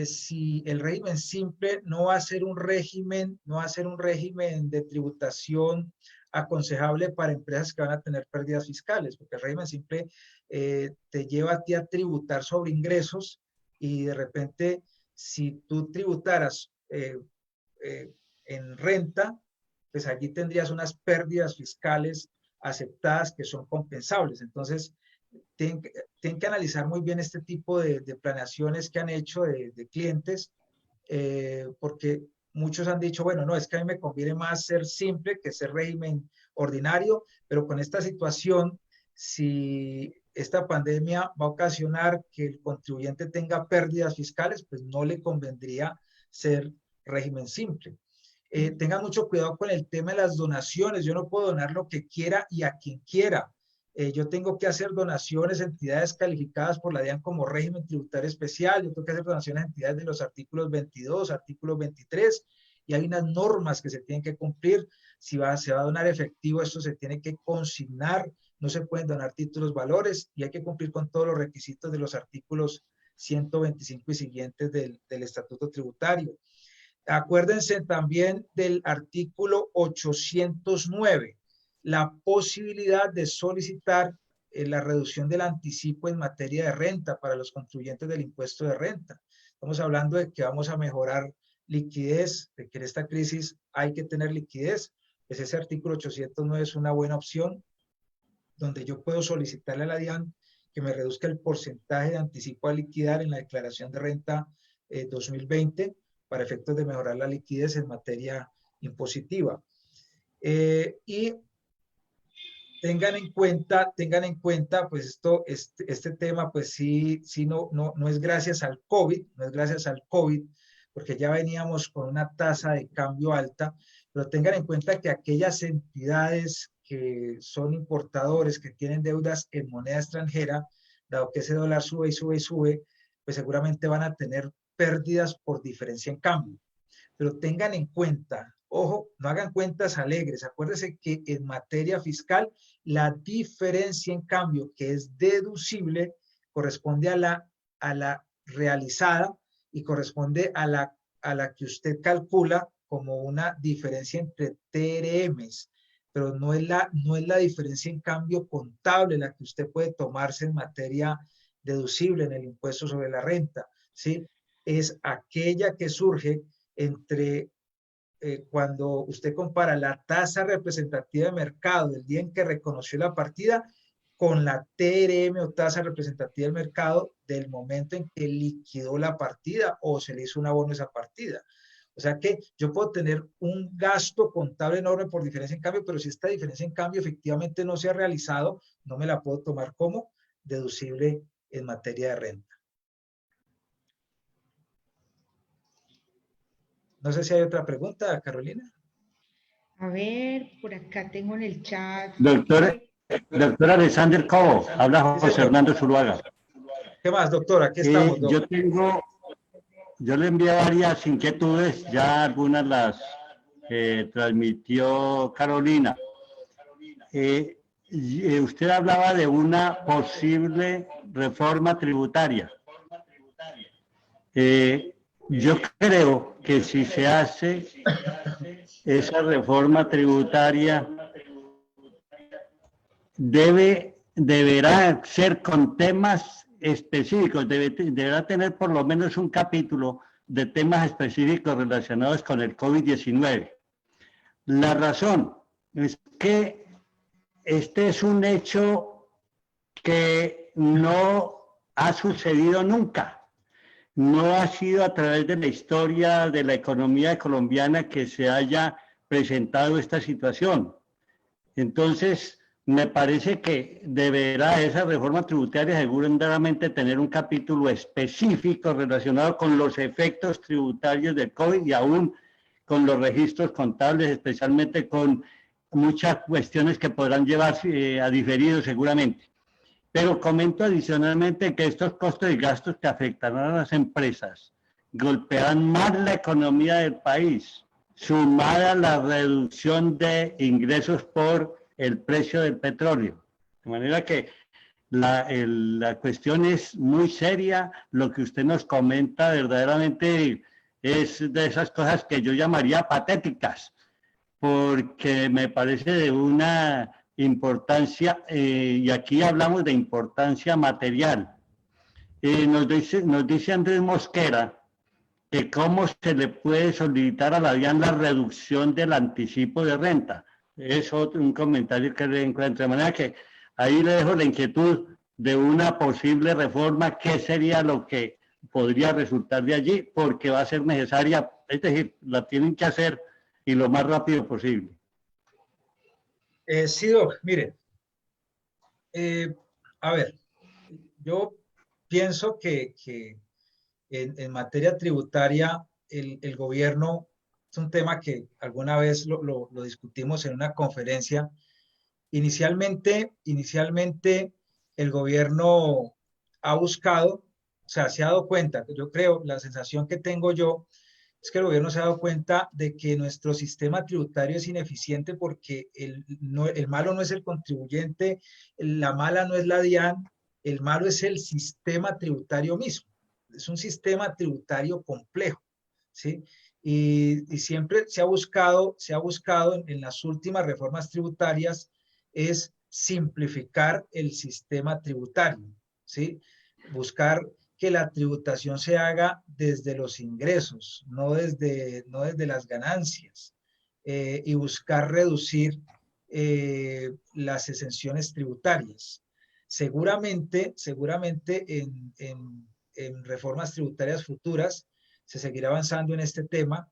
si el régimen simple no va a ser un régimen, no va a ser un régimen de tributación aconsejable para empresas que van a tener pérdidas fiscales, porque el régimen simple te lleva a ti a tributar sobre ingresos y de repente si tú tributaras en renta, pues allí tendrías unas pérdidas fiscales aceptadas que son compensables. Entonces, tienen que analizar muy bien este tipo de planeaciones que han hecho de clientes, porque muchos han dicho, bueno, no, es que a mí me conviene más ser simple que ser régimen ordinario, pero con esta situación, si esta pandemia va a ocasionar que el contribuyente tenga pérdidas fiscales, pues no le convendría ser régimen simple. Tengan mucho cuidado con el tema de las donaciones. Yo no puedo donar lo que quiera y a quien quiera. Yo tengo que hacer donaciones a entidades calificadas por la DIAN como régimen tributario especial. Yo tengo que hacer donaciones a entidades de los artículos 22, artículos 23, y hay unas normas que se tienen que cumplir. Si se va a donar efectivo, esto se tiene que consignar. No se pueden donar títulos valores y hay que cumplir con todos los requisitos de los artículos 125 y siguientes del Estatuto Tributario. Acuérdense también del artículo 809, la posibilidad de solicitar la reducción del anticipo en materia de renta para los contribuyentes del impuesto de renta. Estamos hablando de que vamos a mejorar liquidez, de que en esta crisis hay que tener liquidez. Pues ese artículo 809 es una buena opción, donde yo puedo solicitarle a la DIAN que me reduzca el porcentaje de anticipo a liquidar en la declaración de renta 2020 para efectos de mejorar la liquidez en materia impositiva. Y tengan en cuenta, pues este tema, pues sí no es gracias al COVID, no es gracias al COVID, porque ya veníamos con una tasa de cambio alta, pero tengan en cuenta que aquellas entidades que son importadores, que tienen deudas en moneda extranjera, dado que ese dólar sube y sube y sube, pues seguramente van a tener pérdidas por diferencia en cambio. Pero tengan en cuenta, ojo, no hagan cuentas alegres. Acuérdense que en materia fiscal, la diferencia en cambio que es deducible corresponde a la realizada y corresponde a la que usted calcula como una diferencia entre TRMs, pero no es la diferencia en cambio contable la que usted puede tomarse en materia deducible en el impuesto sobre la renta, ¿sí? Es aquella que surge entre cuando usted compara la tasa representativa de mercado del día en que reconoció la partida con la TRM o tasa representativa del mercado del momento en que liquidó la partida o se le hizo un abono a esa partida. O sea que yo puedo tener un gasto contable enorme por diferencia en cambio, pero si esta diferencia en cambio efectivamente no se ha realizado, no me la puedo tomar como deducible en materia de renta. No sé si hay otra pregunta, Carolina. A ver, por acá tengo en el chat. Doctor Alexander Cobo, habla José Hernando Zuluaga. ¿Qué más, doctora? Aquí estamos, yo le envié varias inquietudes, ya algunas las transmitió Carolina. Usted hablaba de una posible reforma tributaria. Yo creo que si se hace esa reforma tributaria, deberá ser con temas específicos, deberá tener por lo menos un capítulo de temas específicos relacionados con el COVID-19. La razón es que este es un hecho que no ha sucedido nunca. No ha sido a través de la historia de la economía colombiana que se haya presentado esta situación. Entonces, me parece que deberá esa reforma tributaria seguramente tener un capítulo específico relacionado con los efectos tributarios del COVID y aún con los registros contables, especialmente con muchas cuestiones que podrán llevarse a diferido seguramente. Pero comento adicionalmente que estos costos y gastos que afectarán a las empresas golpearán más la economía del país, sumada a la reducción de ingresos por el precio del petróleo. De manera que la cuestión es muy seria. Lo que usted nos comenta verdaderamente es de esas cosas que yo llamaría patéticas, porque me parece de una importancia, y aquí hablamos de importancia material. Nos dice Andrés Mosquera que cómo se le puede solicitar a la DIAN la reducción del anticipo de renta. Es un comentario que le encuentro. De manera que ahí le dejo la inquietud de una posible reforma, qué sería lo que podría resultar de allí, porque va a ser necesaria, es decir, la tienen que hacer y lo más rápido posible. Sí, Doc, mire, a ver, yo pienso que en materia tributaria el gobierno, es un tema que alguna vez lo discutimos en una conferencia. Inicialmente el gobierno ha buscado, o sea, se ha dado cuenta, yo creo, la sensación que tengo yo es que el gobierno se ha dado cuenta de que nuestro sistema tributario es ineficiente porque el malo no es el contribuyente, la mala no es la DIAN, el malo es el sistema tributario mismo. Es un sistema tributario complejo, ¿sí? Y siempre se ha buscado en las últimas reformas tributarias es simplificar el sistema tributario, ¿sí? Buscar que la tributación se haga desde los ingresos, no desde las ganancias, y buscar reducir las exenciones tributarias. Seguramente en reformas tributarias futuras se seguirá avanzando en este tema,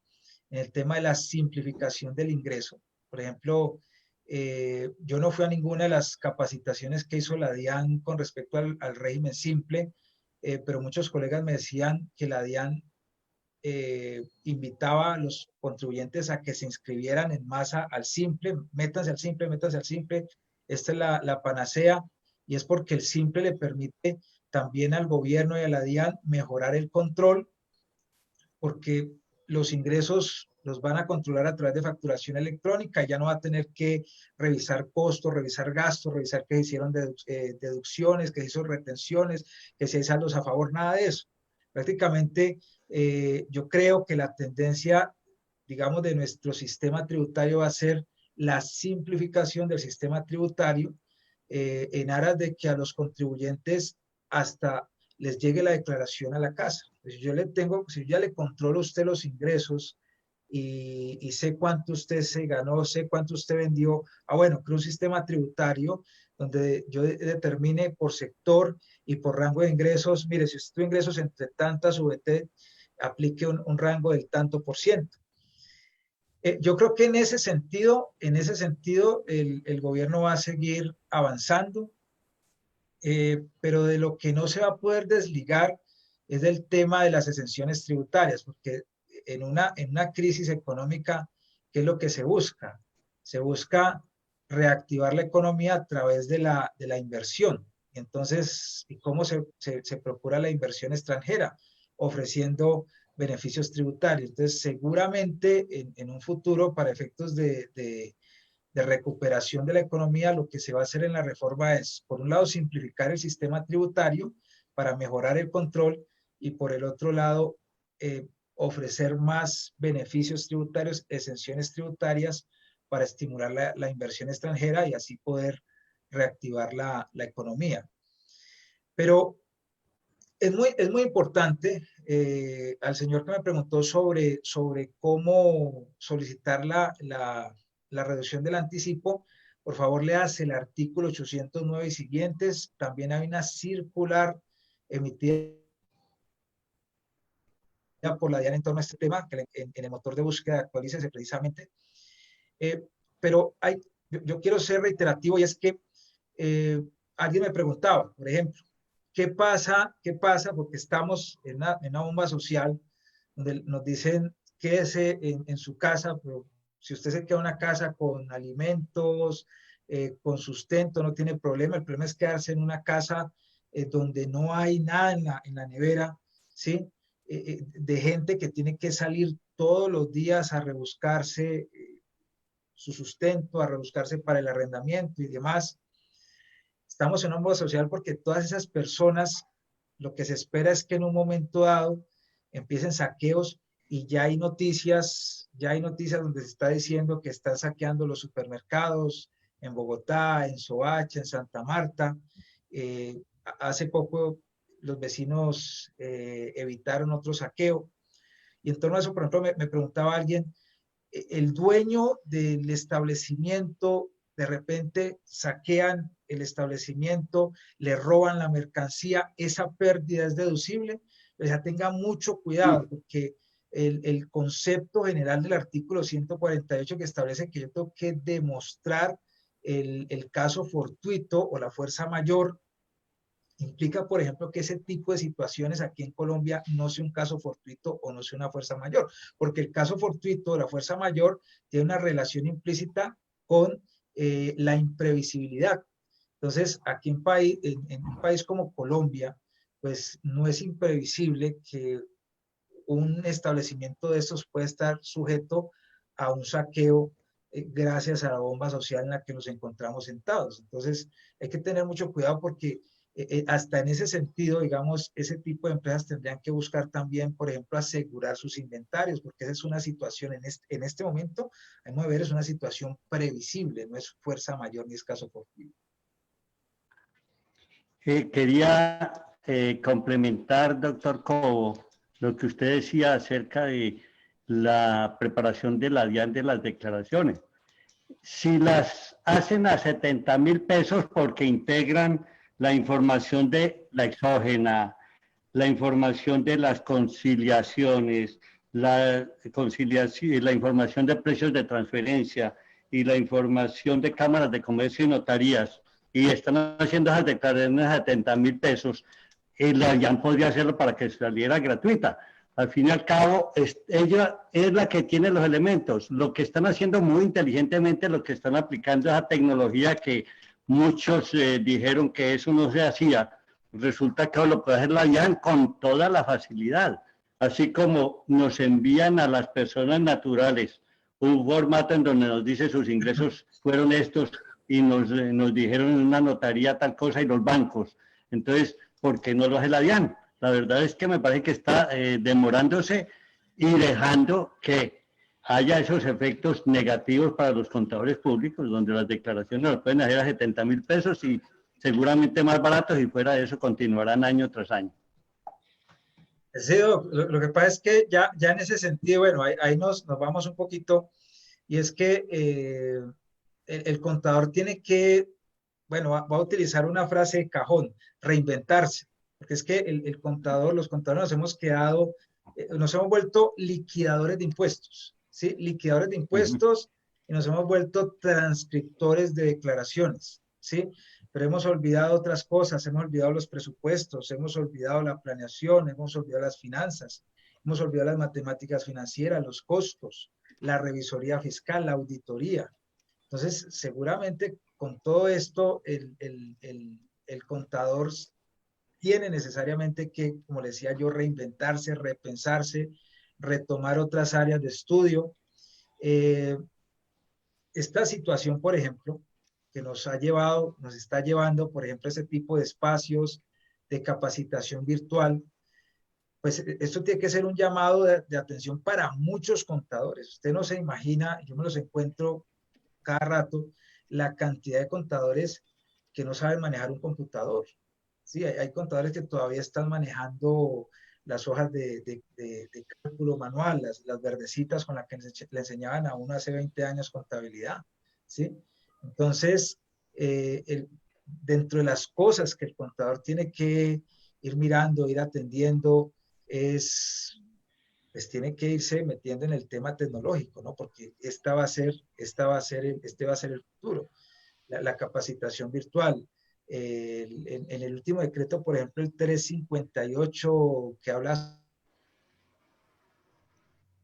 en el tema de la simplificación del ingreso. Por ejemplo, yo no fui a ninguna de las capacitaciones que hizo la DIAN con respecto al régimen simple, pero muchos colegas me decían que la DIAN invitaba a los contribuyentes a que se inscribieran en masa al simple, métanse al simple, esta es la panacea, y es porque el simple le permite también al gobierno y a la DIAN mejorar el control, porque los ingresos los van a controlar a través de facturación electrónica, ya no va a tener que revisar costos, revisar gastos, revisar que se hicieron deducciones, que se hizo retenciones, que se hay saldos a favor, nada de eso. Prácticamente yo creo que la tendencia, digamos, de nuestro sistema tributario va a ser la simplificación del sistema tributario en aras de que a los contribuyentes hasta les llegue la declaración a la casa. Si yo ya le controlo a usted los ingresos y sé cuánto usted se ganó, sé cuánto usted vendió, bueno, creo un sistema tributario donde yo determine por sector y por rango de ingresos, mire, si usted tuvo ingresos entre tantas VT, aplique un rango del tanto por ciento. Yo creo que en ese sentido el gobierno va a seguir avanzando, pero de lo que no se va a poder desligar es del tema de las exenciones tributarias, porque en una crisis económica, ¿qué es lo que se busca? Se busca reactivar la economía a través de la inversión. Entonces, ¿y cómo se procura la inversión extranjera? Ofreciendo beneficios tributarios. Entonces, seguramente en un futuro, para efectos de recuperación de la economía, lo que se va a hacer en la reforma es, por un lado, simplificar el sistema tributario para mejorar el control y por el otro lado, ofrecer más beneficios tributarios, exenciones tributarias para estimular la inversión extranjera y así poder reactivar la economía. Pero es muy importante, al señor que me preguntó sobre cómo solicitar la reducción del anticipo, por favor léase el artículo 809 y siguientes. También hay una circular emitida por la DIAN en torno a este tema, que en el motor de búsqueda actualícese precisamente. Pero yo quiero ser reiterativo y es que alguien me preguntaba, por ejemplo, ¿qué pasa? Porque estamos en una bomba social donde nos dicen quédese en su casa, pero si usted se queda en una casa con alimentos, con sustento, no tiene problema. El problema es quedarse en una casa donde no hay nada en la nevera, ¿sí? De gente que tiene que salir todos los días a rebuscarse su sustento, a rebuscarse para el arrendamiento y demás. Estamos en un bomba social porque todas esas personas, lo que se espera es que en un momento dado empiecen saqueos y ya hay noticias donde se está diciendo que están saqueando los supermercados en Bogotá, en Soacha, en Santa Marta. Hace poco los vecinos evitaron otro saqueo. Y en torno a eso, por ejemplo, me preguntaba alguien, el dueño del establecimiento, de repente saquean el establecimiento, le roban la mercancía, esa pérdida es deducible. O sea, tenga mucho cuidado, porque el concepto general del artículo 148 que establece que yo tengo que demostrar el caso fortuito o la fuerza mayor, implica, por ejemplo, que ese tipo de situaciones aquí en Colombia no sea un caso fortuito o no sea una fuerza mayor, porque el caso fortuito o la fuerza mayor tiene una relación implícita con la imprevisibilidad. Entonces, aquí en un país como Colombia, pues no es imprevisible que un establecimiento de estos puede estar sujeto a un saqueo gracias a la bomba social en la que nos encontramos sentados. Entonces, hay que tener mucho cuidado porque hasta en ese sentido, digamos, ese tipo de empresas tendrían que buscar también, por ejemplo, asegurar sus inventarios, porque esa es una situación en este momento, hay que ver, es una situación previsible, no es fuerza mayor ni es caso fortuito. Quería complementar, doctor Cobo, lo que usted decía acerca de la preparación de la DIAN de las declaraciones. Si las hacen a 70.000 pesos porque integran la información de la exógena, la información de las conciliaciones, la información de precios de transferencia y la información de cámaras de comercio y notarías, y están haciendo esas declaraciones a 70.000 pesos, la DIAN podría hacerlo para que saliera gratuita. Al fin y al cabo, ella es la que tiene los elementos. Lo que están haciendo muy inteligentemente, lo que están aplicando esa tecnología que muchos dijeron que eso no se hacía, resulta que lo puede hacer la DIAN con toda la facilidad. Así como nos envían a las personas naturales un formato en donde nos dice sus ingresos fueron estos y nos dijeron en una notaría tal cosa y los bancos. Entonces, ¿por qué no lo hace la DIAN? La verdad es que me parece que está demorándose y dejando que haya esos efectos negativos para los contadores públicos, donde las declaraciones las pueden hacer a 70.000 pesos y seguramente más baratos, y fuera de eso continuarán año tras año. Sí, lo que pasa es que ya en ese sentido, bueno, ahí nos vamos un poquito, y es que el contador tiene que, bueno, va a utilizar una frase de cajón, reinventarse, porque es que el contador, los contadores nos hemos quedado, nos hemos vuelto liquidadores de impuestos, ¿sí? Liquidadores de impuestos, y nos hemos vuelto transcriptores de declaraciones, ¿sí? Pero hemos olvidado otras cosas, hemos olvidado los presupuestos, hemos olvidado la planeación, hemos olvidado las finanzas, hemos olvidado las matemáticas financieras, los costos, la revisoría fiscal, la auditoría. Entonces, seguramente con todo esto, el contador tiene necesariamente que, como le decía yo, reinventarse, repensarse, retomar otras áreas de estudio. Esta situación, por ejemplo, que nos está llevando, por ejemplo, ese tipo de espacios de capacitación virtual, pues esto tiene que ser un llamado de atención para muchos contadores. Usted no se imagina, yo me los encuentro cada rato, la cantidad de contadores que no saben manejar un computador. Sí, hay contadores que todavía están manejando las hojas de cálculo manual, las verdecitas con las que le enseñaban a uno hace 20 años contabilidad. ¿Sí? Entonces, dentro de las cosas que el contador tiene que ir mirando, ir atendiendo, pues tiene que irse metiendo en el tema tecnológico, ¿no? Porque este va a ser el futuro, la capacitación virtual. En el último decreto, por ejemplo, el 358, que habla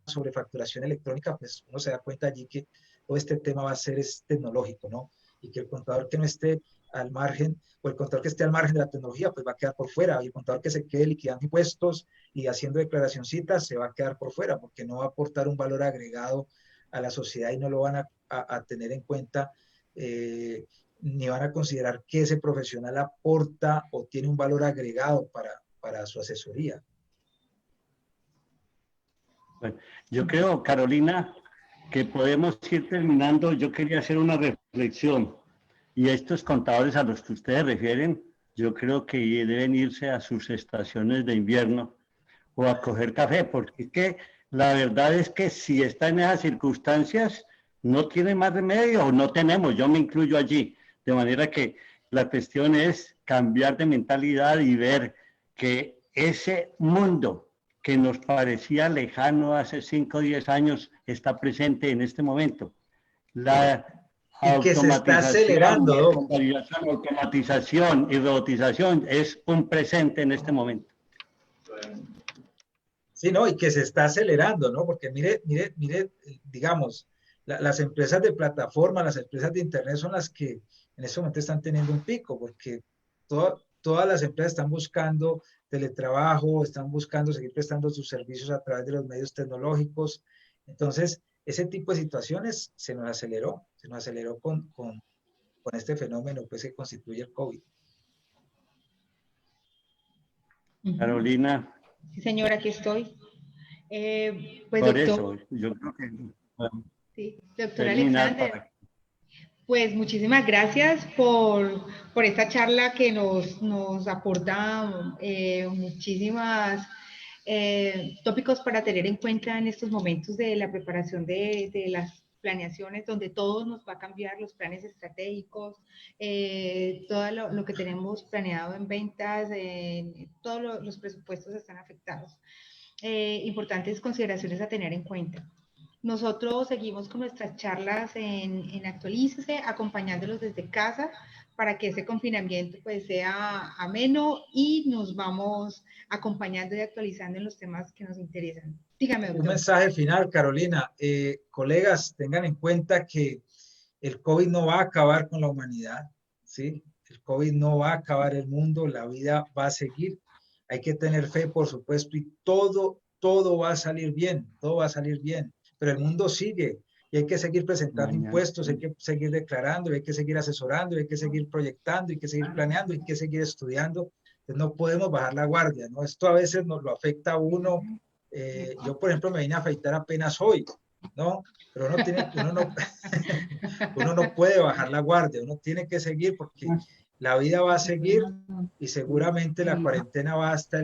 sobre facturación electrónica, pues uno se da cuenta allí que todo este tema va a ser tecnológico, ¿no? Y que el contador que no esté al margen, o el contador que esté al margen de la tecnología, pues va a quedar por fuera. Y el contador que se quede liquidando impuestos y haciendo declaracioncitas se va a quedar por fuera, porque no va a aportar un valor agregado a la sociedad y no lo van a tener en cuenta, ni van a considerar que ese profesional aporta o tiene un valor agregado para su asesoría. Bueno, yo creo, Carolina, que podemos ir terminando. Yo quería hacer una reflexión. Y estos contadores a los que ustedes refieren, yo creo que deben irse a sus estaciones de invierno o a coger café, porque es que la verdad es que si está en esas circunstancias, no tiene más remedio, o no tenemos, yo me incluyo allí. De manera que la cuestión es cambiar de mentalidad y ver que ese mundo que nos parecía lejano hace 5 o 10 años está presente en este momento. La Y que se está acelerando. Automatización y robotización es un presente en este momento. Sí, ¿no? Y que se está acelerando, ¿no? Porque mire, digamos, las empresas de plataforma, las empresas de Internet son las que en este momento están teniendo un pico, porque todas las empresas están buscando teletrabajo, están buscando seguir prestando sus servicios a través de los medios tecnológicos. Entonces, ese tipo de situaciones se nos aceleró con este fenómeno pues, que constituye el COVID. Carolina. Sí, señora, aquí estoy. Pues, Por doctor. eso, yo creo que... Bueno, sí, doctor Alexander. Pues muchísimas gracias por esta charla que nos aporta muchísimas tópicos para tener en cuenta en estos momentos de la preparación de las planeaciones, donde todo nos va a cambiar, los planes estratégicos, todo lo que tenemos planeado en ventas, todos los presupuestos están afectados. Importantes consideraciones a tener en cuenta. Nosotros seguimos con nuestras charlas en Actualícese, acompañándolos desde casa para que ese confinamiento pues sea ameno y nos vamos acompañando y actualizando en los temas que nos interesan. Dígame, doctor. Un mensaje final, Carolina. Colegas, tengan en cuenta que el COVID no va a acabar con la humanidad, ¿sí? El COVID no va a acabar el mundo, la vida va a seguir. Hay que tener fe, por supuesto, y todo va a salir bien, todo va a salir bien. Pero el mundo sigue y hay que seguir presentando impuestos, hay que seguir declarando, hay que seguir asesorando, hay que seguir proyectando, hay que seguir planeando, hay que seguir estudiando. Entonces no podemos bajar la guardia, ¿no? Esto a veces nos lo afecta a uno. Yo, por ejemplo, me vine a afeitar apenas hoy, ¿no? Pero uno no puede bajar la guardia, uno tiene que seguir porque la vida va a seguir y seguramente la cuarentena va hasta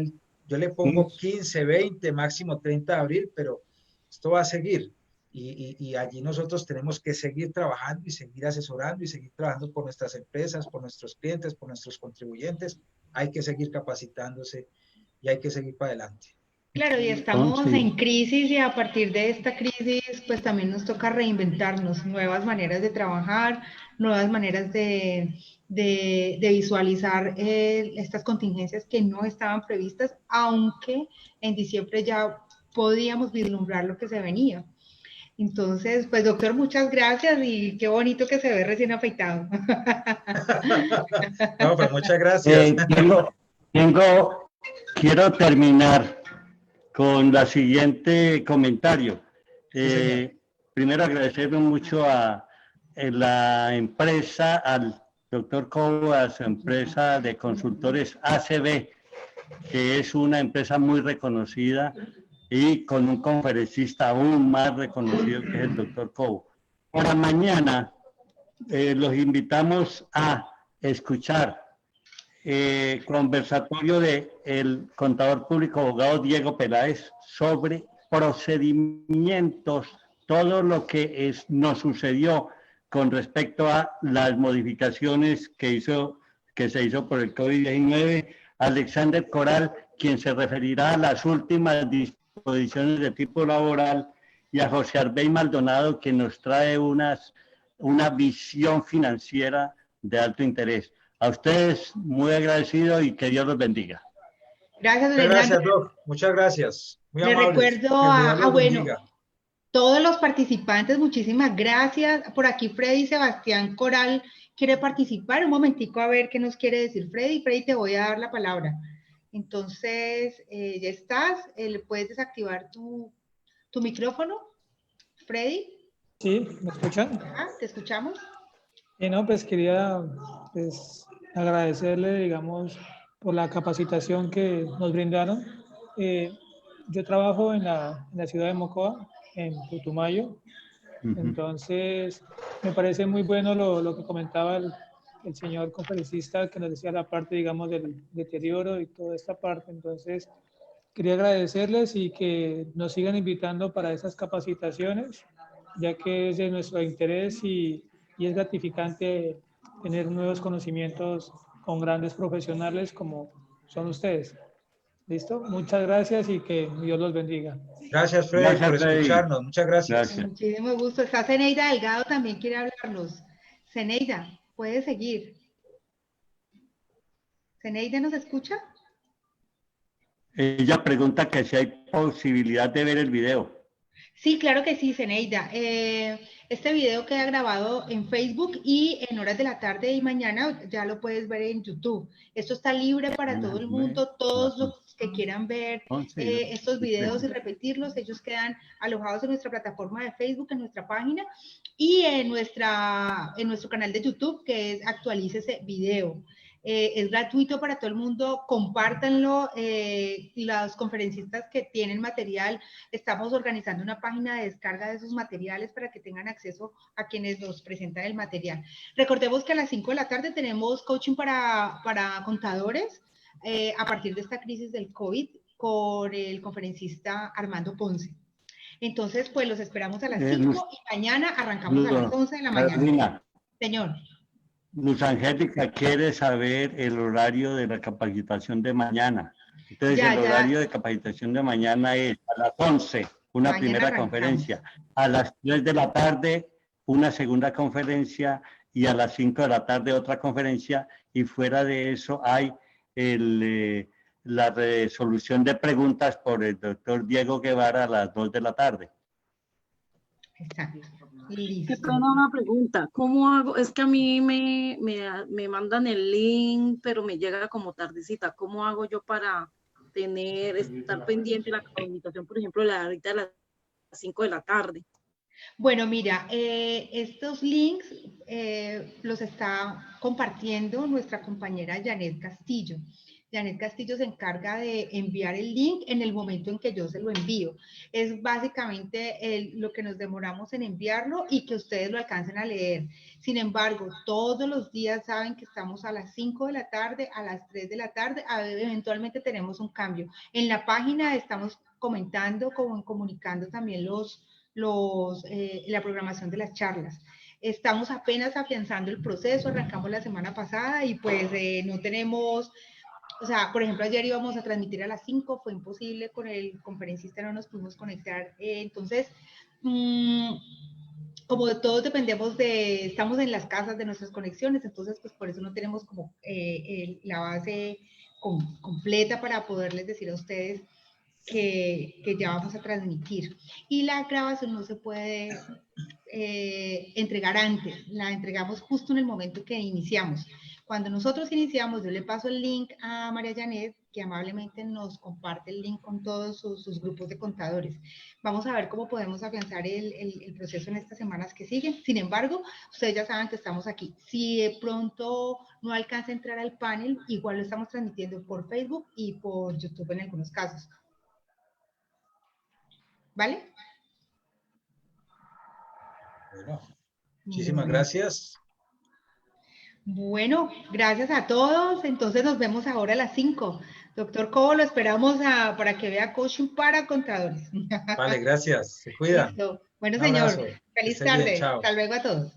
yo le pongo 15, 20, máximo 30 de abril, pero esto va a seguir y allí nosotros tenemos que seguir trabajando y seguir asesorando y seguir trabajando por nuestras empresas, por nuestros clientes, por nuestros contribuyentes. Hay que seguir capacitándose y hay que seguir para adelante. Claro, y estamos en crisis y a partir de esta crisis pues también nos toca reinventarnos, nuevas maneras de trabajar, nuevas maneras de visualizar estas contingencias que no estaban previstas, aunque en diciembre ya podíamos vislumbrar lo que se venía. Entonces, pues doctor, muchas gracias y qué bonito que se ve recién afeitado. No, pues muchas gracias. Quiero terminar con la siguiente comentario. Primero agradecerle mucho a la empresa, al doctor Cobo, a su empresa de consultores ACB, que es una empresa muy reconocida y con un conferencista aún más reconocido que es el doctor Cobo. Para mañana los invitamos a escuchar conversatorio del contador público abogado Diego Peláez sobre procedimientos, todo lo que nos sucedió con respecto a las modificaciones que se hizo por el COVID-19. Alexander Coral, quien se referirá a las últimas disposiciones de tipo laboral, y a José Arbey Maldonado, que nos trae una visión financiera de alto interés. A ustedes muy agradecido y que Dios los bendiga. Gracias, gracias, Doc. Muchas gracias. Muy amables. Le recuerdo todos los participantes, muchísimas gracias. Por aquí Freddy Sebastián Coral quiere participar. Un momentico a ver qué nos quiere decir Freddy. Freddy, te voy a dar la palabra. Entonces, ya estás. ¿Puedes desactivar tu micrófono, Freddy? Sí, ¿me escuchan? Ajá, ¿te escuchamos? No, pues quería pues, agradecerle, digamos, por la capacitación que nos brindaron. Yo trabajo en la ciudad de Mocoa, en Putumayo. Entonces, me parece muy bueno lo que comentaba el señor conferencista, que nos decía la parte, digamos, del deterioro y toda esta parte. Entonces, quería agradecerles y que nos sigan invitando para esas capacitaciones, ya que es de nuestro interés y es gratificante tener nuevos conocimientos con grandes profesionales como son ustedes. ¿Listo? Muchas gracias y que Dios los bendiga. Gracias, Freddy, por Gracias, Freddy. escucharnos. Muchas gracias. Gracias. Muchísimo gusto. Está Zeneida Delgado, también quiere hablarnos. Zeneida, puede seguir. ¿Zeneida nos escucha? Ella pregunta que si hay posibilidad de ver el video. Sí, claro que sí, Zeneida. Este video queda grabado en Facebook y en horas de la tarde y mañana ya lo puedes ver en YouTube. Esto está libre para todo el mundo. Todos los que quieran ver estos videos y repetirlos, ellos quedan alojados en nuestra plataforma de Facebook, en nuestra página y en nuestro canal de YouTube, que es Actualícese Video. Es gratuito para todo el mundo, compártanlo. Los conferencistas que tienen material, estamos organizando una página de descarga de esos materiales para que tengan acceso a quienes nos presentan el material. Recordemos que a las 5 de la tarde tenemos coaching para contadores a partir de esta crisis del COVID con el conferencista Armando Ponce. Entonces, pues los esperamos a las 5 y mañana arrancamos a las 11 de la mañana. Carolina, señor. Luz Angélica quiere saber el horario de la capacitación de mañana. Entonces, el horario de capacitación de mañana es a las 11, una mañana primera arrancamos. Conferencia, a las 3 de la tarde, una segunda conferencia, y a las 5 de la tarde otra conferencia, y fuera de eso hay la resolución de preguntas por el doctor Diego Guevara a las 2 de la tarde. Exacto. Qué pena una pregunta, ¿cómo hago? Es que a mí me mandan el link, pero me llega como tardecita. ¿Cómo hago yo para estar pendiente de la comunicación, por ejemplo, ahorita a las 5 de la tarde? Bueno, mira, estos links los está compartiendo nuestra compañera Janet Castillo. Janet Castillo se encarga de enviar el link en el momento en que yo se lo envío. Es básicamente lo que nos demoramos en enviarlo y que ustedes lo alcancen a leer. Sin embargo, todos los días saben que estamos a las 5 de la tarde, a las 3 de la tarde, eventualmente tenemos un cambio. En la página estamos comentando, comunicando también la programación de las charlas. Estamos apenas afianzando el proceso, arrancamos la semana pasada y pues no tenemos... O sea, por ejemplo, ayer íbamos a transmitir a las 5, fue imposible con el conferencista, no nos pudimos conectar. Entonces, como de todos dependemos estamos en las casas de nuestras conexiones, entonces pues por eso no tenemos como la base completa para poderles decir a ustedes que ya vamos a transmitir. Y la grabación no se puede entregar antes, la entregamos justo en el momento que iniciamos. Cuando nosotros iniciamos, yo le paso el link a María Janet, que amablemente nos comparte el link con todos sus grupos de contadores. Vamos a ver cómo podemos afianzar el proceso en estas semanas que siguen. Sin embargo, ustedes ya saben que estamos aquí. Si de pronto no alcanza a entrar al panel, igual lo estamos transmitiendo por Facebook y por YouTube en algunos casos. ¿Vale? Bueno, muchísimas gracias. Bueno, gracias a todos. Entonces nos vemos ahora a las 5. Doctor Cobo, lo esperamos para que vea coaching para contadores. Vale, gracias. Se cuidan. Listo. Bueno, señor, feliz tarde. Hasta luego a todos.